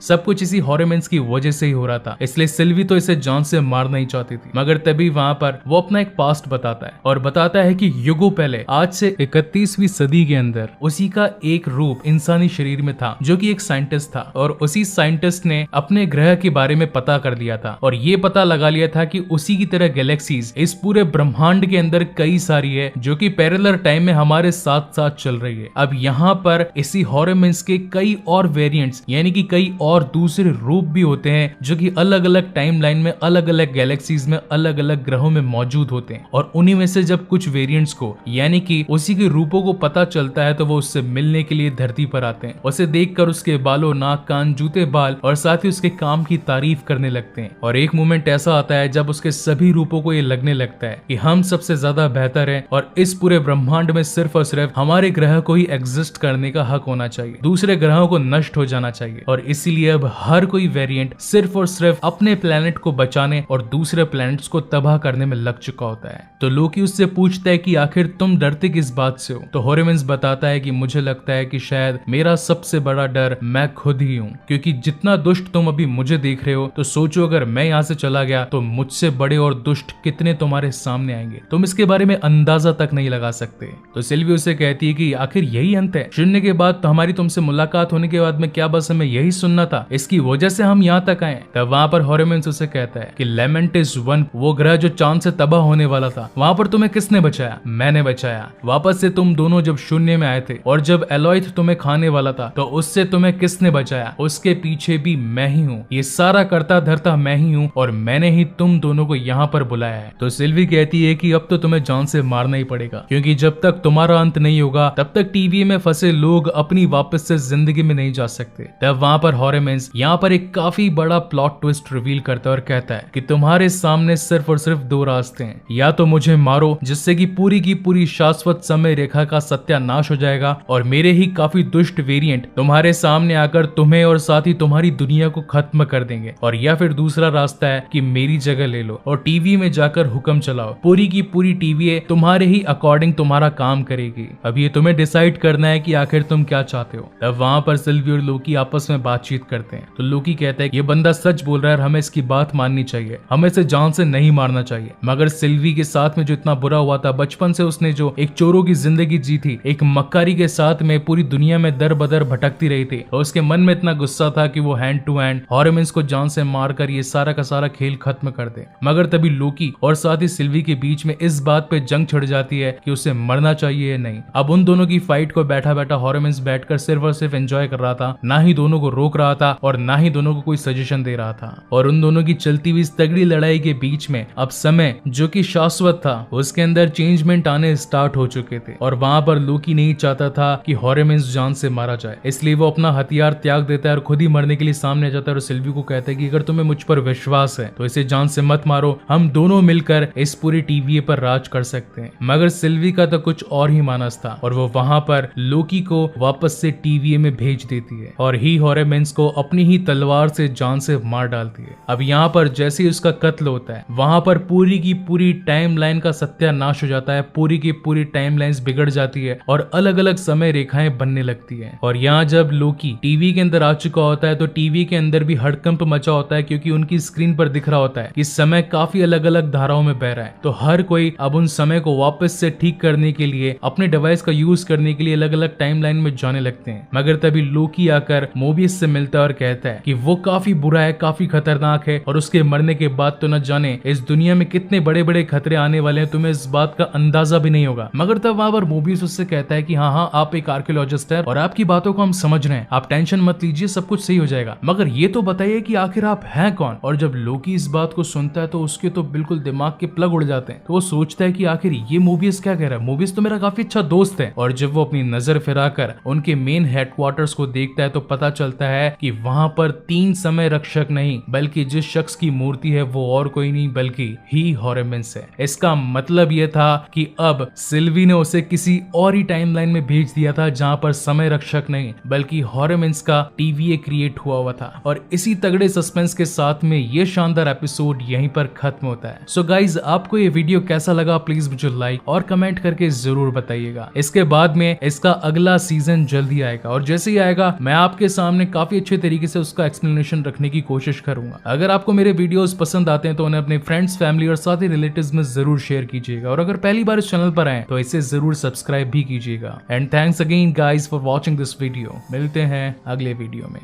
सब कुछ इसी हॉरेमेंस की वजह से ही हो रहा था। इसलिए सिल्वी तो इसे जान से मारना ही चाहती थी। मगर तभी वहाँ पर वो अपना एक पास्ट बताता है और बताता है कि युगों पहले, आज से 31वीं सदी के अंदर उसी का एक रूप इंसानी शरीर में था जो कि एक साइंटिस्ट था और उसी साइंटिस्ट ने अपने ग्रह के बारे में पता कर लिया था और ये पता लगा लिया था कि उसी की तरह गैलेक्सीज इस पूरे ब्रह्मांड के अंदर कई सारी है जो कि पैरेलल टाइम में हमारे साथ साथ चल रही है। अब यहाँ पर इसी हॉरेमेंस के कई और वेरिएंट्स यानी कि कई और दूसरे रूप भी होते हैं जो कि अलग अलग टाइमलाइन में, अलग अलग गैलेक्सीज में, अलग अलग ग्रहों में मौजूद होते हैं और उन्हीं में से जब कुछ वेरिएंट्स को यानी कि उसी के रूपों को पता चलता है तो वो उससे मिलने के लिए धरती पर आते हैं। उसे देखकर उसके बालों, नाक, कान, जूते, बाल और साथ ही उसके काम की तारीफ करने लगते हैं और एक मोमेंट ऐसा आता है जब उसके सभी रूपों को ये लगने लगता है कि हम सबसे ज्यादा बेहतर हैं और इस पूरे ब्रह्मांड में सिर्फ और सिर्फ हमारे ग्रह को ही एग्जिस्ट करने का हक होना चाहिए, दूसरे ग्रहों को नष्ट हो जाना चाहिए और इसीलिए अब हर कोई वेरिएंट सिर्फ और सिर्फ अपने प्लेनेट को बचाने और दूसरे प्लेनेट्स को तबाह करने में लग चुका होता है। तो लोकी उससे पूछता है कि आखिर तुम डरते किस बात से हो। तो हॉरेमेंस बताता है कि मुझे लगता है कि शायद मेरा सबसे बड़ा डर मैं खुद ही हूँ, क्योंकि जितना दुष्ट तुम अभी मुझे देख रहे हो तो सोचो अगर मैं यहाँ से चला गया तो मुझसे बड़े और दुष्ट कितने तुम्हारे सामने आएंगे, तुम इसके बारे में अंदाजा तक नहीं लगा सकते। तो सिल्वी उसे कहती है कि आखिर यही अंत है, शून्य के बाद तो हमारी तुमसे मुलाकात होने के बाद में क्या बस हमें यही सुनना था, इसकी वजह से हम यहाँ तक आए। तब वहाँ पर हॉरेमेंस उसे कहता है कि लेमेंटिस 1 वो ग्रह जो चांद से तबाह होने वाला था, वहाँ पर तुम्हें किसने बचाया? मैंने बचाया। वापस से तुम दोनों जब शून्य में आए थे और जब एलॉयथ तुम्हें खाने वाला था तो उससे तुम्हें किसने बचाया? उसके पीछे भी मैं ही हूँ, ये सारा करता धरता मैं ही हूँ और मैंने ही तुम दोनों को यहाँ पर बुलाया है। तो सिल्वी कहती है कि अब तो तुम्हें जान से मारना ही पड़ेगा, क्योंकि जब तक तुम्हारा अंत नहीं होगा तब तक टीवी में फंसे लोग अपनी वापस से जिंदगी में नहीं जा सकते। तब वहाँ पर हॉरेमेंस यहाँ पर एक काफी बड़ा प्लॉट ट्विस्ट रिवील करता है और कहता है कि तुम्हारे सामने सिर्फ और सिर्फ दो रास्ते हैं, या तो मुझे मारो जिससे कि पूरी की पूरी शाश्वत समय रेखा का सत्यानाश हो जाएगा और मेरे ही काफी दुष्ट वेरिएंट तुम्हारे सामने आकर तुम्हें और साथ ही तुम्हारी दुनिया को खत्म कर देंगे, और या फिर दूसरा रास्ता है कि मेरी जगह ले लो और टीवी में जाकर हुक्म चलाओ, पूरी की पूरी टीवी तुम्हारे ही अकॉर्डिंग तुम्हारा काम करेगी। अब ये तुम्हें डिसाइड करना है कि आखिर तुम क्या चाहते हो। तब वहाँ पर सिल्वी और लोकी आपस में बातचीत करते हैं। तो लोकी कहता है ये बंदा सच बोल रहा है, हमें इसकी बात माननी चाहिए, हमें इसे जान से नहीं मारना चाहिए। मगर सिल्वी के साथ में जो इतना बुरा हुआ था, बचपन से उसने जो एक चोरों की जिंदगी जी थी, एक मक्कारी के साथ में पूरी दुनिया में दर बदर भटकती रही थी, और उसके मन में इतना गुस्सा था कि वो हैंड टू हैंड हॉरेमेंस को जान से मारकर ये सारा का सारा खेल खत्म कर दे। मगर तभी लोकी और साथ ही सिल्वी के बीच में इस बात पे जंग छिड़ जाती है कि उसे मरना चाहिए या नहीं। अब उन दोनों की फाइट को बैठा बैठा हॉरेमेंस बैठकर सिर्फ और सिर्फ एंजॉय कर रहा था, ना ही दोनों को रोक रहा था और ना ही दोनों को कोई सजेशन दे रहा था। और उन दोनों की चलती हुई इस तगड़ी लड़ाई के बीच में अब समय जो कि शाश्वत था उसके अंदर चेंजमेंट आने स्टार्ट हो चुके थे, और वहां पर लोकी नहीं चाहता था कि हॉरेमेंस जान से मारा जाए, इसलिए वो अपना हथियार त्याग देता है और खुद ही मरने के लिए सामने आ जाता है और सिल्वी को कहता है कि अगर तुम्हें मुझ पर विश्वास है तो इसे जान से मत मारो, हम दोनों मिलकर इस पूरी टीवी पर राज कर सकते हैं। मगर सिल्वी का तो कुछ और ही मानस था और वो वहां पर लोकी को वापस से टीवी में भेज देती है और ही हॉरेमेंस को अपनी ही तलवार से जान से मार डालती है। अब यहाँ पर जैसे ही उसका कत्ल होता है वहां पर पूरी की पूरी टाइम लाइन का सत्यानाश हो जाता है, पूरी की पूरी टाइम लाइन्स बिगड़ जाती है और अलग अलग समय रेखाएं बनने लगती है। और यहाँ जब लोकी टीवी के अंदर आ चुका होता है तो टीवी के अंदर भी हड़कंप मचा होता है, क्योंकि उनकी स्क्रीन पर दिख रहा होता है कि समय काफी अलग अलग धाराओं में बह रहा है। तो हर कोई अब उन समय को वापस से ठीक करने के लिए अपने डिवाइस का यूज करने के लिए अलग अलग टाइमलाइन में जाने लगते हैं। मगर तभी लोकी आकर मोबियस से मिलता है और कहता है कि वो काफी बुरा है, काफी खतरनाक है और उसके मरने के बाद तो न जाने इस दुनिया में कितने बड़े बड़े खतरे आने वाले हैं, तुम्हें इस बात का अंदाजा भी नहीं होगा। मगर तब वहां पर मोबियस उससे कहता है कि हाँ आप एक आर्कियोलॉजिस्ट है और आपकी बातों को हम समझ रहे हैं, आप टेंशन मत लीजिए, सब कुछ सही हो जाएगा। मगर ये तो बताइए कि आखिर आप हैं कौन। और जब लोकी इस बात को सुनता है तो उसके तो बिल्कुल दिमाग के प्लग उड़ जाते हैं। तो वो सोचता है कि आखिर ये मोबियस क्या कह रहा है, मोबियस तो मेरा काफी अच्छा दोस्त है। और जब वो अपनी नजर फिराकर उनके मेन हेडक्वार्टर्स को देखता है तो पता चलता है कि वहां पर 3 समय रक्षक नहीं बल्कि जिस शख्स की मूर्ति है वो और कोई नहीं बल्कि ही हॉरेमिन्स है। इसका मतलब यह था कि अब सिल्वी ने उसे किसी और ही टाइमलाइन में भेज दिया था जहां पर समय रक्षक नहीं बल्कि हॉरेमिन्स का TVA क्रिएट हुआ था। और इसी तगड़े सस्पेंस के साथ में ये शानदार एपिसोड यहीं पर खत्म होता है। सो गाइज, आपको ये वीडियो कैसा लगा प्लीज मुझे लाइक और कमेंट करके जरूर बताइएगा। इसके बाद में इसका अगला सीजन जल्दी आएगा और जैसे ही आएगा मैं आपके सामने काफी अच्छे तरीके से उसका एक्सप्लेनेशन रखने की कोशिश करूंगा। अगर आपको मेरे वीडियोस पसंद आते हैं तो उन्हें अपने फ्रेंड्स, फैमिली और साथ ही रिलेटिव्स में जरूर शेयर कीजिएगा। और अगर पहली बार इस चैनल पर आए तो इसे जरूर सब्सक्राइब भी कीजिएगा। And thanks again guys for watching this video. मिलते हैं अगले वीडियो में।